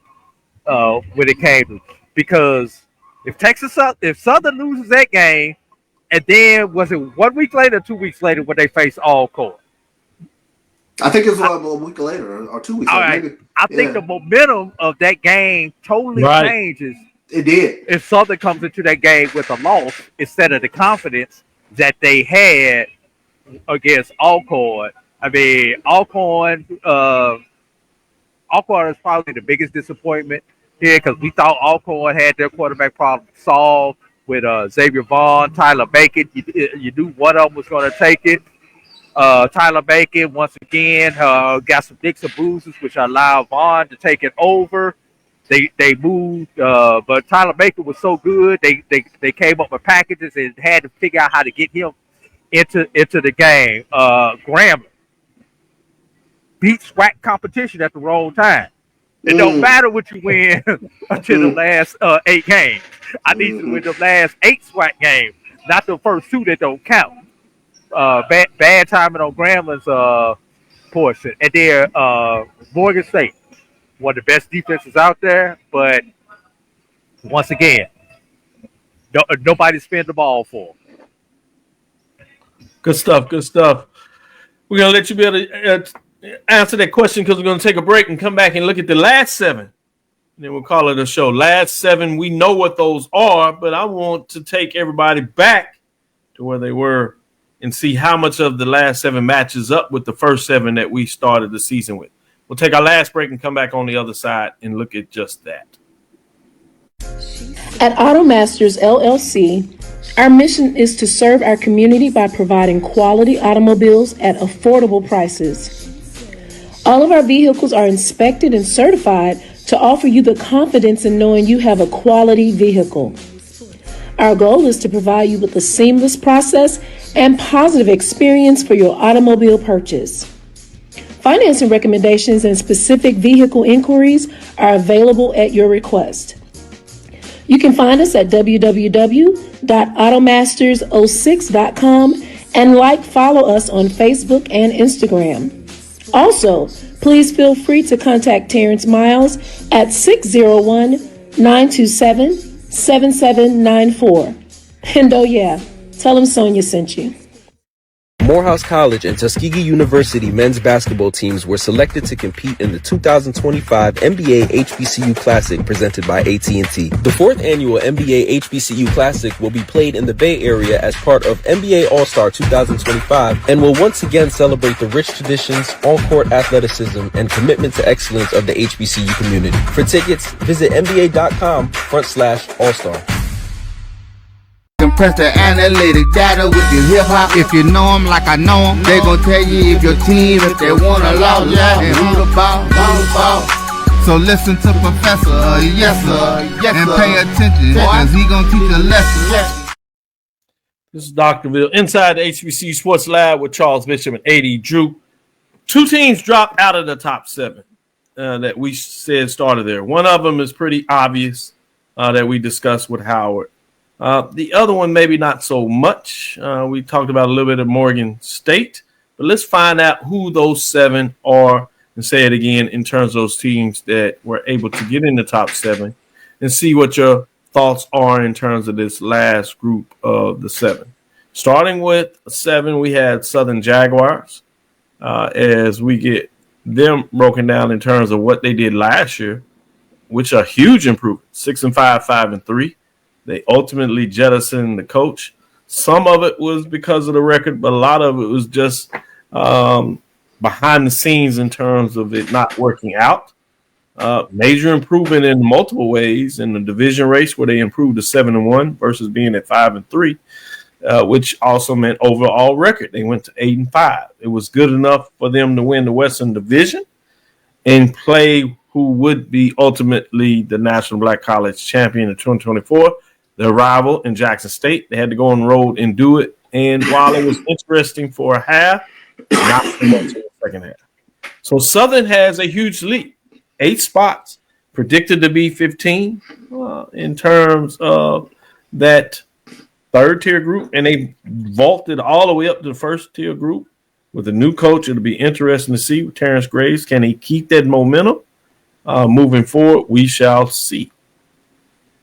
when it came to, because if Southern loses that game, and then was it 1 week later, 2 weeks later when they faced Alcorn? I think it's a week later or 2 weeks later. Right. Maybe. I think the momentum of that game totally changes. It did. If Southern comes into that game with a loss instead of the confidence that they had against Alcorn. I mean, Alcorn is probably the biggest disappointment here, because we thought Alcorn had their quarterback problem solved with Xavier Vaughn, Tyler Bacon. You knew one of them was going to take it. Tyler Bacon, once again, got some nicks and bruises, which allowed Vaughn to take it over. They moved, but Tyler Bacon was so good, they came up with packages and had to figure out how to get him into the game. Grambling beat SWAC competition at the wrong time. It don't matter what you win until the last 8 games. I need to win the last 8 SWAC games, not the first 2 that don't count. Bad timing on Grambling's portion. And then Morgan State, one of the best defenses out there, but once again, nobody spins the ball for them. Good stuff. Good stuff. We're going to let you be able to answer that question because we're going to take a break and come back and look at the last 7. And then we'll call it a show. Last 7, we know what those are, but I want to take everybody back to where they were and see how much of the last 7 matches up with the first 7 that we started the season with. We'll take our last break and come back on the other side and look at just that. At AutoMasters LLC, our mission is to serve our community by providing quality automobiles at affordable prices. All of our vehicles are inspected and certified to offer you the confidence in knowing you have a quality vehicle. Our goal is to provide you with a seamless process and positive experience for your automobile purchase. Financing recommendations and specific vehicle inquiries are available at your request. You can find us at www.automasters06.com and follow us on Facebook and Instagram. Also, please feel free to contact Terrence Miles at 601-927-7794. And oh yeah, tell him Sonia sent you. Morehouse College and Tuskegee University men's basketball teams were selected to compete in the 2025 NBA HBCU Classic presented by AT&T. The 4th annual NBA HBCU Classic will be played in the Bay Area as part of NBA All-Star 2025 and will once again celebrate the rich traditions, on-court athleticism, and commitment to excellence of the HBCU community. For tickets, visit nba.com/all-star. Compress the analytic data with your hip hop. If you know them like I know them, they gon' tell you if your team, if they wanna lose, and who the ball. So listen to Professor, yes sir, and pay attention, cause he gon' teach a lesson. This is Dr. Ville inside the HBCU Sports Lab with Charles Bishop and AD Drew. 2 teams dropped out of the top 7 that we said started there. One of them is pretty obvious that we discussed with Howard. The other one, maybe not so much. We talked about a little bit of Morgan State, but let's find out who those 7 are and say it again in terms of those teams that were able to get in the top 7 and see what your thoughts are in terms of this last group of the 7. Starting with 7, we had Southern Jaguars as we get them broken down in terms of what they did last year, which are huge improvement, 6-5, 5-3. They ultimately jettisoned the coach. Some of it was because of the record, but a lot of it was just behind the scenes in terms of it not working out. Major improvement in multiple ways in the division race where they improved to 7-1 versus being at 5-3, which also meant overall record. They went to 8-5. It was good enough for them to win the Western Division and play who would be ultimately the National Black College champion in 2024. Their rival in Jackson State. They had to go on the road and do it. And while it was interesting for a half, not so much in the second half. So Southern has a huge lead. 8 spots, predicted to be 15 in terms of that 3rd-tier group. And they vaulted all the way up to the 1st-tier group. With a new coach, it'll be interesting to see with Terrence Graves. Can he keep that momentum moving forward? We shall see.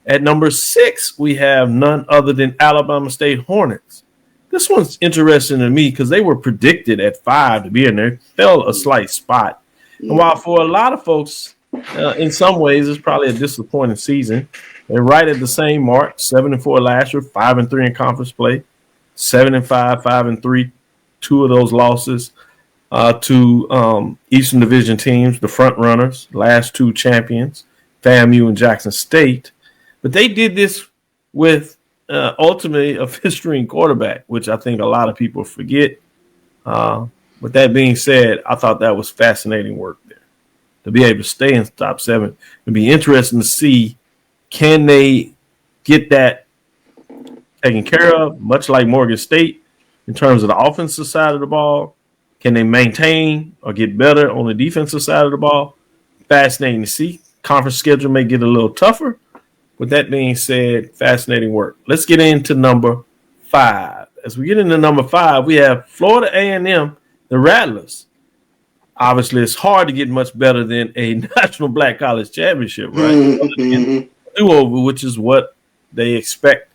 At number 6, we have none other than Alabama State Hornets. This one's interesting to me because they were predicted at 5 to be in there, fell a slight spot. And while for a lot of folks, in some ways, it's probably a disappointing season, they're right at the same mark, 7-4 last year, 5-3 in conference play, 7-5, 5-3, 2 of those losses to Eastern Division teams, the front runners, last 2 champions, FAMU and Jackson State. But they did this with ultimately a fifth-string quarterback, which I think a lot of people forget. With that being said, I thought that was fascinating work there. To be able to stay in the top 7, it'd be interesting to see, can they get that taken care of, much like Morgan State, in terms of the offensive side of the ball. Can they maintain or get better on the defensive side of the ball? Fascinating to see. Conference schedule may get a little tougher. With that being said, fascinating work. Let's get into number 5. As we get into number 5, we have Florida A&M, the Rattlers. Obviously, it's hard to get much better than a National Black College Championship, right? Do-over, which is what they expect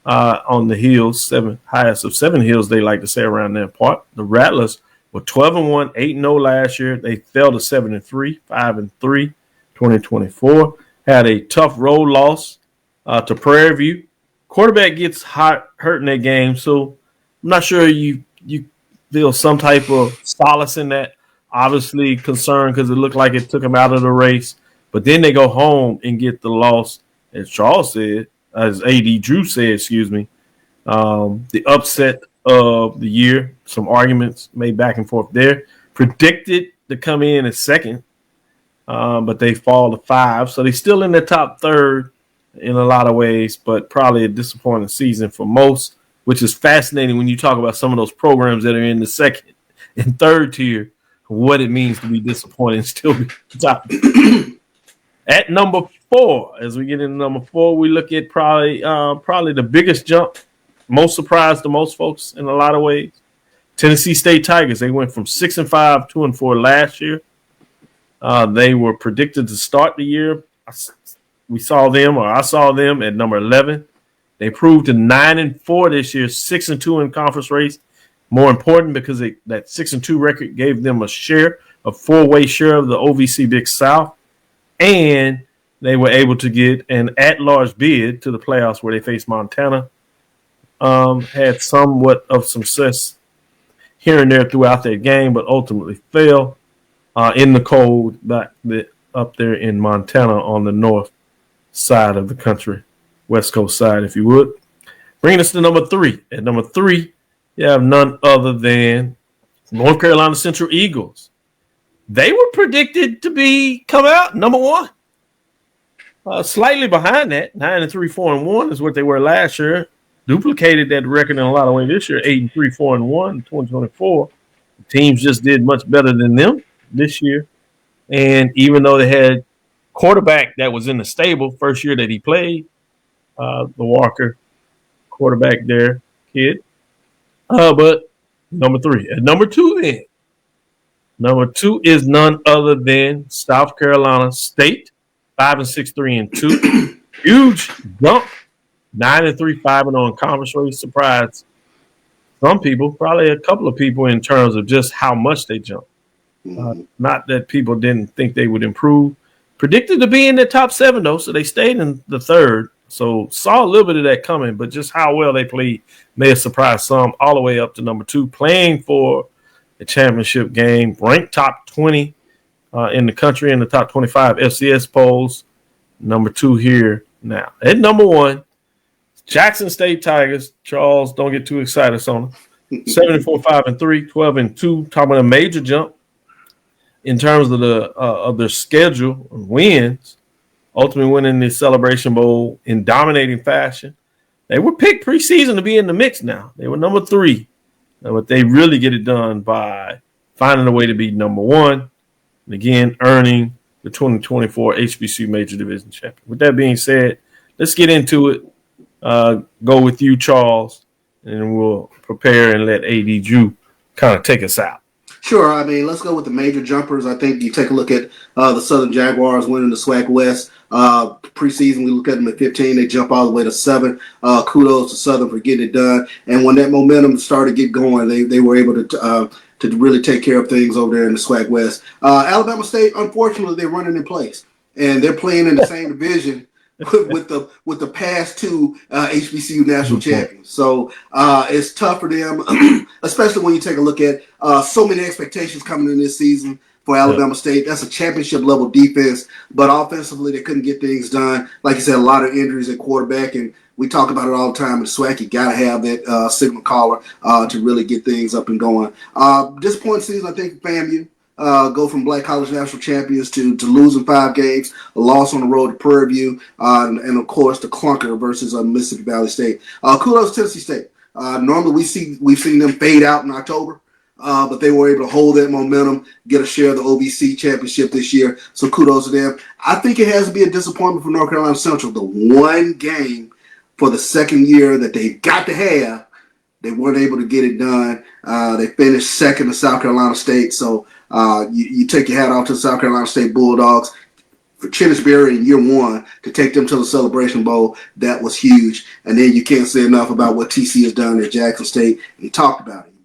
on the hills, highest of 7 hills, they like to say around that part. The Rattlers were 12-1, 8-0 last year. They fell to 7-3, 5-3, 2024. Had a tough road loss to Prairie View. Quarterback gets hurt in that game, so I'm not sure you feel some type of solace in that. Obviously concerned because it looked like it took him out of the race. But then they go home and get the loss, as Charles said, as A.D. Drew said, the upset of the year. Some arguments made back and forth there. Predicted to come in at second, but they fall to 5. So they're still in the top third in a lot of ways, but probably a disappointing season for most, which is fascinating when you talk about some of those programs that are in the second and third tier, what it means to be disappointed and still be top. At number 4, as we get into number 4, we look at probably the biggest jump, most surprise to most folks in a lot of ways. Tennessee State Tigers, they went from 6-5, 2-4 last year. They were predicted to start the year. I saw them at number 11. They proved to 9-4 this year, 6-2 in conference race. More important because that 6-2 record gave them a 4-way share of the OVC Big South. And they were able to get an at-large bid to the playoffs where they faced Montana. Had somewhat of success here and there throughout that game, but ultimately fell in the cold up there in Montana on the north side of the country, West Coast side, if you would. Bringing us to number 3. At number 3, you have none other than North Carolina Central Eagles. They were predicted to come out number 1. Slightly behind that, 9-3, 4-1 is what they were last year. Duplicated that record in a lot of ways this year, 8-3, 4-1, 2024. The teams just did much better than them this year. And even though they had quarterback that was in the stable first year that he played, the Walker quarterback there, kid. But number 3. At number 2 then. Number 2 is none other than South Carolina State, 5-6, 3-2. Huge jump, 9-3, 5-0 in conference race. Surprised some people, probably a couple of people, in terms of just how much they jumped. Not that people didn't think they would improve. Predicted to be in the top 7 though, so they stayed in the 3rd. So saw a little bit of that coming, but just how well they played may have surprised some, all the way up to number 2, playing for a championship game, ranked top 20 in the country, in the top 25 FCS polls. Number 2 here now. At number 1, Jackson State Tigers. Charles, don't get too excited on them. 7-4, 5-3, 12-2. Talking about a major jump in terms of their schedule and wins. Ultimately winning the Celebration Bowl in dominating fashion. They were picked preseason to be in the mix now. They were number 3. But they really get it done by finding a way to be number 1. And again, earning the 2024 HBCU Major Division Champion. With that being said, let's get into it. Go with you, Charles, and we'll prepare and let A.D. Drew kind of take us out. Sure. I mean, let's go with the major jumpers. I think you take a look at the Southern Jaguars winning the SWAC West. Preseason, we look at them at 15. They jump all the way to 7. Kudos to Southern for getting it done. And when that momentum started to get going, they were able to really take care of things over there in the SWAC West. Alabama State, unfortunately, they're running in place. And they're playing in the same division with the past 2 HBCU national champions. So it's tough for them, especially when you take a look at so many expectations coming in this season for Alabama State. That's a championship level defense, but offensively they couldn't get things done. Like you said, a lot of injuries at quarterback, and we talk about it all the time in SWAC. You got to have that signal caller to really get things up and going. Disappointing season, I think, for FAMU. Go from Black College National Champions to losing 5 games, a loss on the road to Prairie View, and of course the clunker versus Mississippi Valley State. Kudos to Tennessee State. Normally we've seen them fade out in October, but they were able to hold that momentum, get a share of the OVC championship this year. So kudos to them. I think it has to be a disappointment for North Carolina Central. The one game for the second year that they've got to have, they weren't able to get it done. They finished second to South Carolina State. So you take your hat off to the South Carolina State Bulldogs. For Chennisberry in year one to take them to the Celebration Bowl, that was huge. And then you can't say enough about what TC has done at Jackson State. He talked about it. He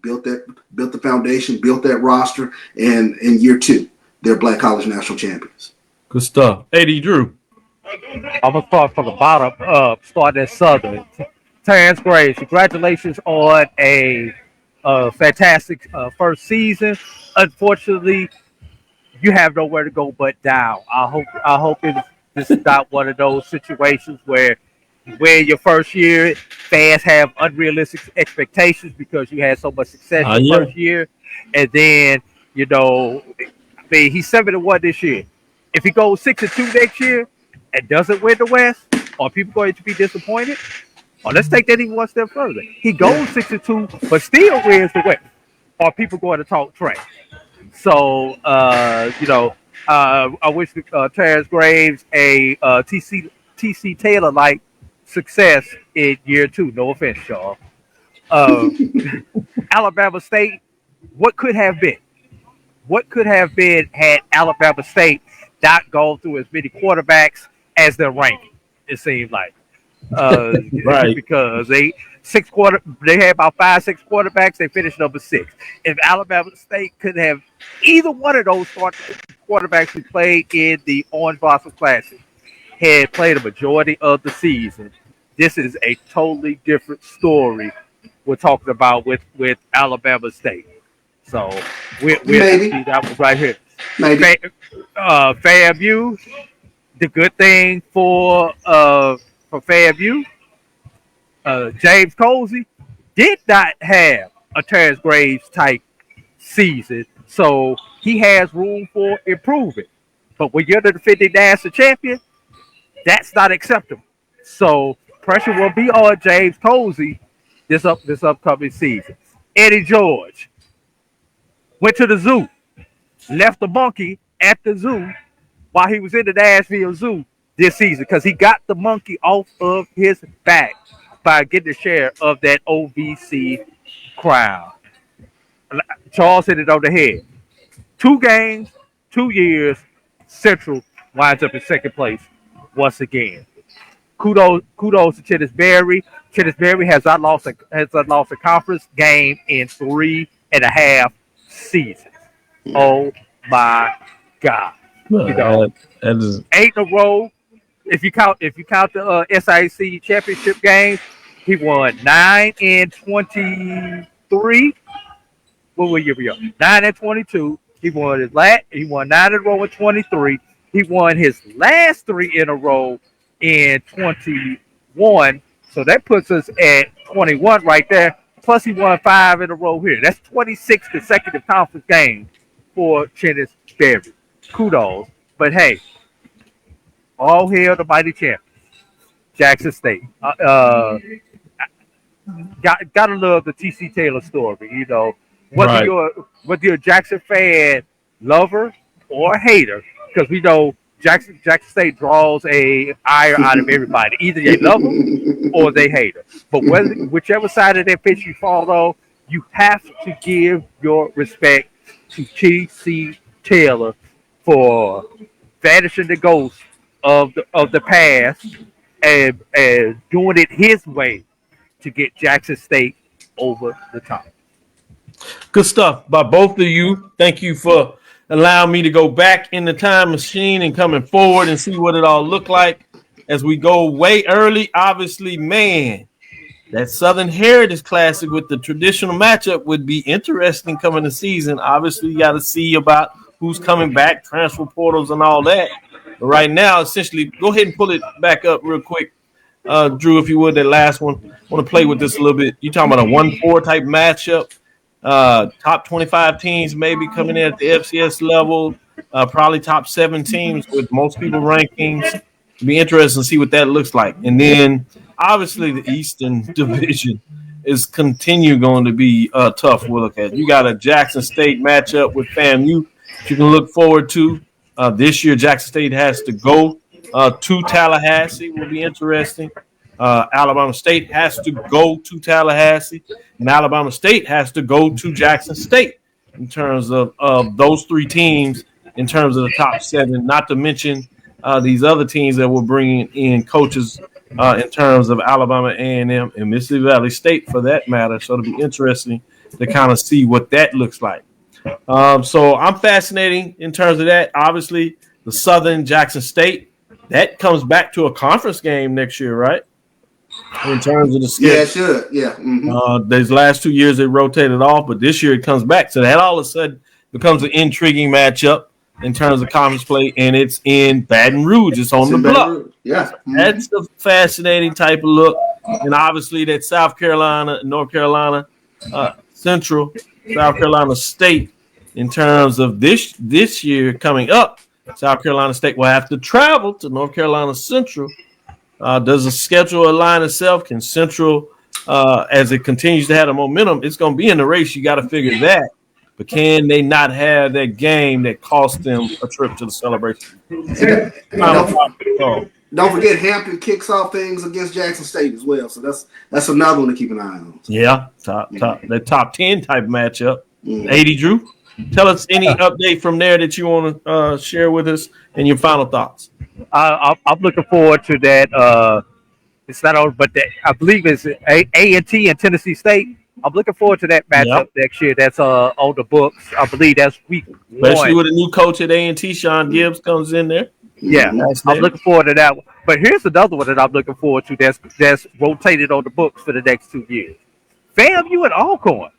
built the foundation, built that roster, and in year two, they're Black College National Champions. Good stuff. AD Drew. I'm going to start from the bottom up, start at Southern. Terrence Graves, congratulations on a fantastic first season. Unfortunately, you have nowhere to go but down. I hope this is not one of those situations where you win your first year, fans have unrealistic expectations because you had so much success your first year, and then he's 7-1 this year. If he goes 6-2 next year and doesn't win the West, are people going to be disappointed? Or let's take that even one step further. He goes 6-2, but still wins the West. Are people going to talk trash? So, I wish Terrence Graves a TC Taylor-like success in year two. No offense, y'all. Alabama State, what could have been? What could have been had Alabama State not gone through as many quarterbacks as their ranking, it seemed like. Right. Because they had about 5-6 quarterbacks. They finished number 6. If Alabama State could have either one of those quarterbacks who played in the Orange Blossom Classic had played a majority of the season, this is a totally different story we're talking about with Alabama State. So we'll see that one right here. Maybe. FAMU, the good thing for FAMU, James Colsey did not have a Terrence Graves type season, so he has room for improvement. But when you're the defending national champion, that's not acceptable. So pressure will be on James Colsey this upcoming season. Eddie George went to the zoo, left the monkey at the zoo while he was in the Nashville Zoo this season because he got the monkey off of his back by getting a share of that OVC crown. Charles hit it on the head. 2 games, 2 years, Central winds up in second place once again. Kudos to Chennisberry. Chennisberry has not lost a conference game in 3.5 seasons. Oh my God! That is 8 in a row. If you count the SIAC championship games, he won 9 and 23. What were you? 9 and 22. He won 9 in a row in 23. He won his last 3 in a row in 21. So that puts us at 21 right there. Plus he won 5 in a row here. That's 26 consecutive conference games for Chennisberry. Kudos. But hey, all hail the mighty champions, Jackson State. Gotta love the TC Taylor story. Whether you're a Jackson fan, lover or hater, because we know Jackson State draws a ire out of everybody. Either they love them or they hate them. But whichever side of that pitch you fall on, you have to give your respect to TC Taylor for vanishing the ghost of the past and doing it his way to get Jackson State over the top. good stuff by both of you. Thank you for allowing me to go back in the time machine and coming forward and see what it all looked like as we go way early. Obviously, man, that Southern Heritage Classic with the traditional matchup would be interesting coming the season. Obviously, you got to see about who's coming back, transfer portals and all that. But right now, essentially, go ahead and pull it back up real quick. Drew, if you would, that last one. I want to play with this a little bit. You're talking about a 1-4 type matchup. Top 25 teams maybe coming in at the FCS level. Probably top 7 teams with most people rankings. It'd be interesting to see what that looks like. And then, obviously, the Eastern Division. is going to be tough to look at. You got a Jackson State matchup with FAMU that you can look forward to. This year, Jackson State has to go to Tallahassee. Will be interesting. Alabama State has to go to Tallahassee, and Alabama State has to go to Jackson State in terms of those three teams, in terms of the top 7, not to mention these other teams that we're bringing in coaches in terms of Alabama A&M and Mississippi Valley State for that matter. So it'll be interesting to kind of see what that looks like. So I'm fascinating in terms of that. Obviously, the Southern Jackson State, that comes back to a conference game next year, right? In terms of the schedule. Yeah, it should. Yeah. Mm-hmm. These last 2 years they rotated off, but this year it comes back. So that all of a sudden becomes an intriguing matchup in terms of conference play, and it's in Baton Rouge. It's on the block. Yeah. Mm-hmm. That's a fascinating type of look. And obviously that South Carolina, North Carolina, Central, South Carolina State, in terms of this year coming up, South Carolina State will have to travel to North Carolina Central. Does the schedule align itself? Can Central, as it continues to have the momentum, it's going to be in the race. You got to figure that. But can they not have that game that cost them a trip to the celebration? Don't forget Hampton kicks off things against Jackson State as well. So that's another one to keep an eye on. Yeah, that top 10 type matchup. 80 Drew, tell us any update from there that you want to share with us and your final thoughts. I'm looking forward to that. It's not over, but I believe it's A&T and Tennessee State. I'm looking forward to that matchup next year. That's on the books. I believe that's week 1. Especially with a new coach at A&T, Sean Gibbs comes in there. Yeah, I'm looking forward to that one. But here's another one that I'm looking forward to that's rotated on the books for the next 2 years. FAMU and Alcorn.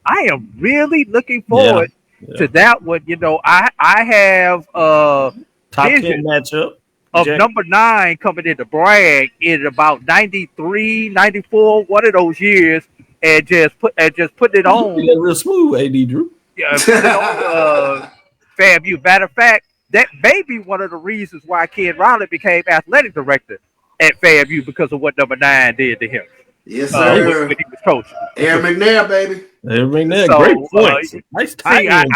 I am really looking forward to that one. You know, I have top 10 matchup of number 9 coming into Bragg in about 93, 94, one of those years, and just putting it on. Real smooth, AD Drew. Yeah, put it on FAMU. Matter of fact, that may be one of the reasons why Ken Riley became athletic director at FAMU, because of what number 9 did to him. Yes, sir. When he was coaching. Aaron McNair, baby. Aaron McNair, great points. Nice timing.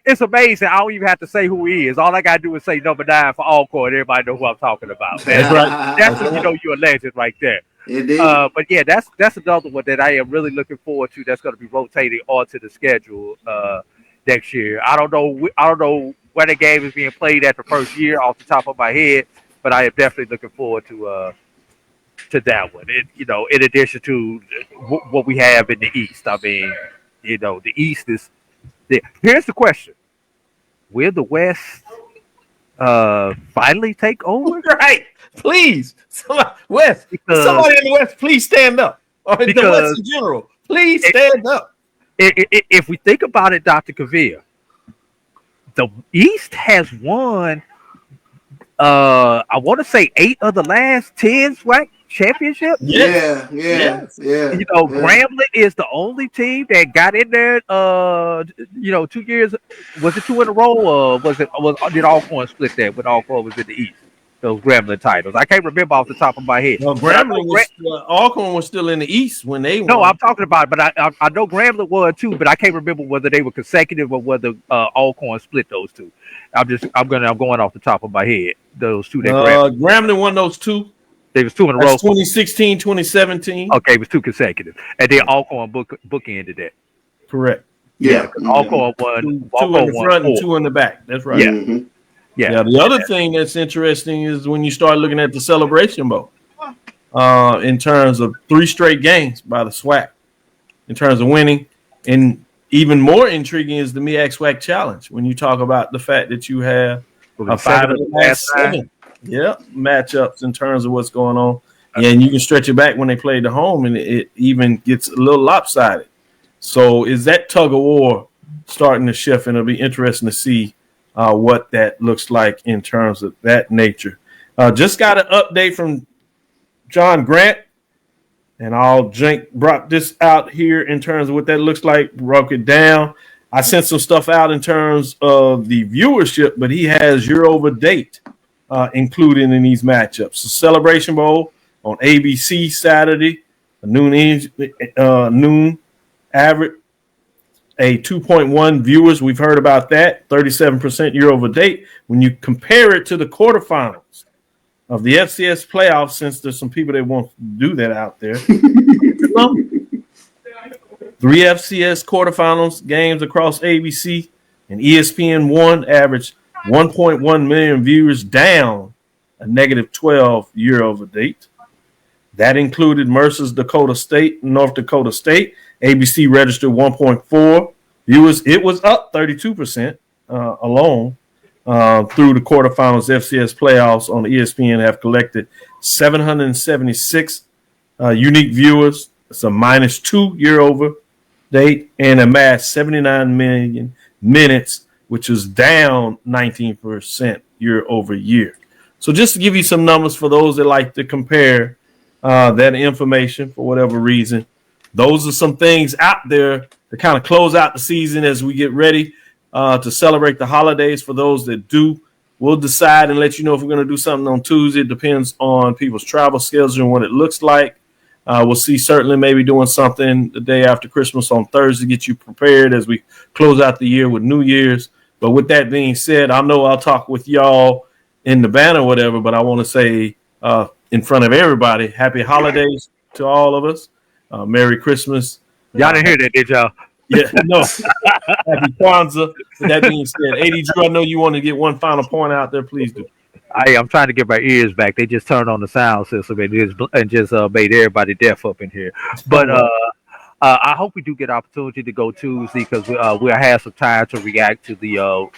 It's amazing. I don't even have to say who he is. All I got to do is say number 9 for Alcorn. Everybody know who I'm talking about. That's right. That's when you know you're a legend right there. Indeed. But yeah, that's another one that I am really looking forward to. That's going to be rotating onto the schedule next year. I don't know where the game is being played at the first year off the top of my head, but I am definitely looking forward to that one. In addition to what we have in the East. I mean, the East is there. Here's the question: will the West finally take over? Right. Please, somebody in the West, please stand up. Or the West in general, please stand up. If we think about it, Dr. Cavil, the East has won, I want to say 8 of the last 10 SWAC championships. Yeah. Grambling is the only team that got in there. 2 years. Was it 2 in a row, or did Alcorn split that when Alcorn was in the East? Those Grambling titles. I can't remember off the top of my head. No, Alcorn was still in the East when they won. No, I'm talking about it, but I know Grambling was too, but I can't remember whether they were consecutive or whether Alcorn split those two. I'm going off the top of my head. Those two that Grambling won those 2. There was 2 in a row. 2016, 2017. Okay, it was 2 consecutive, and then Alcorn bookended that. Correct. Yeah. Alcorn won. 2 in the front and 2 in the back. That's right. Yeah. Mm-hmm. Yeah. The other thing that's interesting is when you start looking at the Celebration Bowl, in terms of 3 straight games by the SWAC, in terms of winning, and even more intriguing is the MEAC SWAC Challenge. When you talk about the fact that you have 5 of the last 7, matchups in terms of what's going on, and you can stretch it back when they play the home, and it even gets a little lopsided. So is that tug of war starting to shift, and it'll be interesting to see what that looks like in terms of that nature. Just got an update from John Grant, and brought this out here in terms of what that looks like, broke it down. I sent some stuff out in terms of the viewership, but he has year over date included in these matchups. The Celebration Bowl on ABC Saturday, noon average, a 2.1 viewers. We've heard about that, 37% year over date. When you compare it to the quarterfinals of the FCS playoffs, since there's some people that won't do that out there. 3 FCS quarterfinals games across ABC and ESPN1 averaged 1.1 million viewers, down a negative 12 year over date. That included Mercer's Dakota State, North Dakota State. ABC registered 1.4 viewers. It was up 32% alone through the quarterfinals. FCS playoffs on ESPN have collected 776 unique viewers. It's a -2 year over date and amassed 79 million minutes, which is down 19% year over year. So just to give you some numbers for those that like to compare that information for whatever reason, those are some things out there to kind of close out the season as we get ready to celebrate the holidays. For those that do, we'll decide and let you know if we're going to do something on Tuesday. It depends on people's travel schedule and what it looks like. We'll see, certainly maybe doing something the day after Christmas on Thursday, get you prepared as we close out the year with New Year's. But with that being said, I know I'll talk with y'all in the van or whatever, but I want to say in front of everybody, happy holidays to all of us. Merry Christmas. Y'all didn't hear that, did y'all? Yeah, no. Happy Kwanzaa. With that being said, AD Drew, I know you want to get one final point out there. Please do. I'm trying to get my ears back. They just turned on the sound system and just made everybody deaf up in here. But I hope we do get opportunity to go Tuesday, because we'll have some time to react to the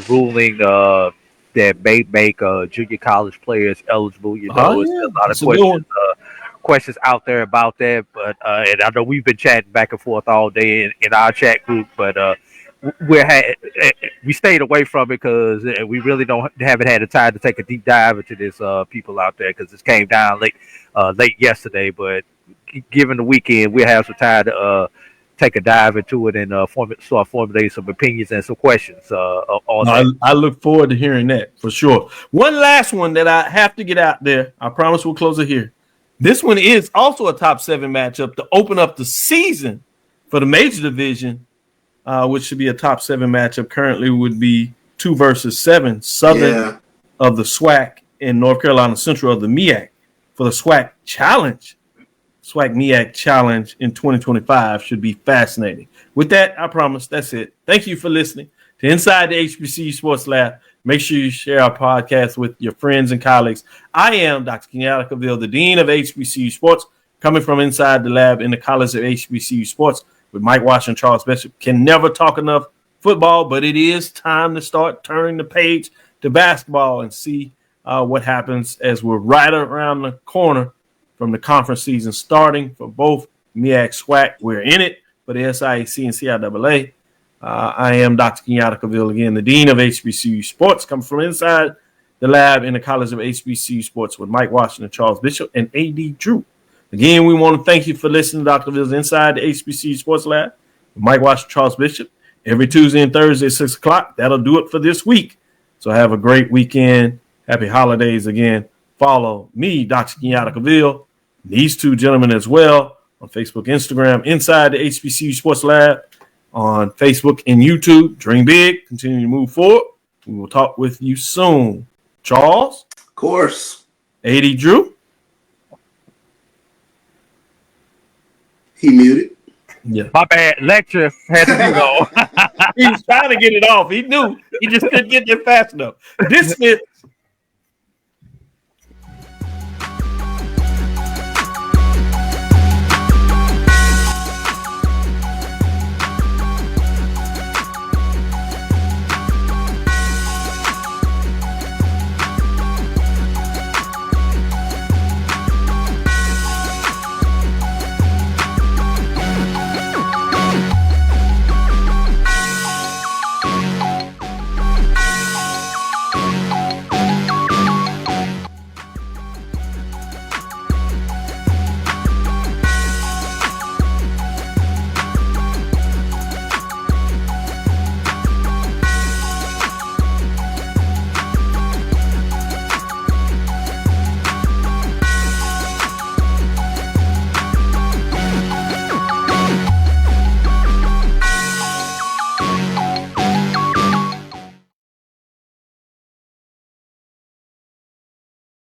ruling that may make junior college players eligible. You know, there's a lot of questions out there about that. But and I know we've been chatting back and forth all day in our chat group, but we stayed away from it because we really haven't had the time to take a deep dive into this people out there, because this came down late yesterday. But given the weekend, we'll have some time to take a dive into it and start formulating some opinions and some questions on that. I look forward to hearing that for sure. One last one that I have to get out there. I promise we'll close it here. This one is also a top 7 matchup to open up the season for the major division, which should be a top 7 matchup. Currently would be 2 versus 7, Southern of the SWAC and North Carolina Central of the MEAC for the SWAC Challenge. SWAC MEAC Challenge in 2025 should be fascinating. With that, I promise that's it. Thank you for listening to Inside the HBCU Sports Lab. Make sure you share our podcast with your friends and colleagues. I am Dr. Kenyatta, the Dean of HBCU Sports, coming from inside the lab in the College of HBCU Sports with Mike Washington, Charles Bishop. Can never talk enough football, but it is time to start turning the page to basketball and see what happens as we're right around the corner from the conference season starting for both MEAC, SWAC. We're in it for the SIAC and CIAA. I am Dr. Kenyatta, again, the Dean of HBCU Sports, coming from inside the lab in the College of HBCU Sports with Mike Washington, Charles Bishop, and AD Drew. Again, we want to thank you for listening to Dr. Ville's Inside the HBCU Sports Lab with Mike Washington, Charles Bishop, every Tuesday and Thursday at 6 o'clock. That'll do it for this week. So have a great weekend. Happy holidays again. Follow me, Dr. Kenyatta, these two gentlemen as well on Facebook, Instagram, Inside the HBCU Sports Lab on Facebook and YouTube. Dream big. Continue to move forward. We will talk with you soon. Charles? Of course. AD Drew? He muted. Yeah. My bad. Lecture had to be on. He was trying to get it off. He knew. He just couldn't get there fast enough. Dismissed.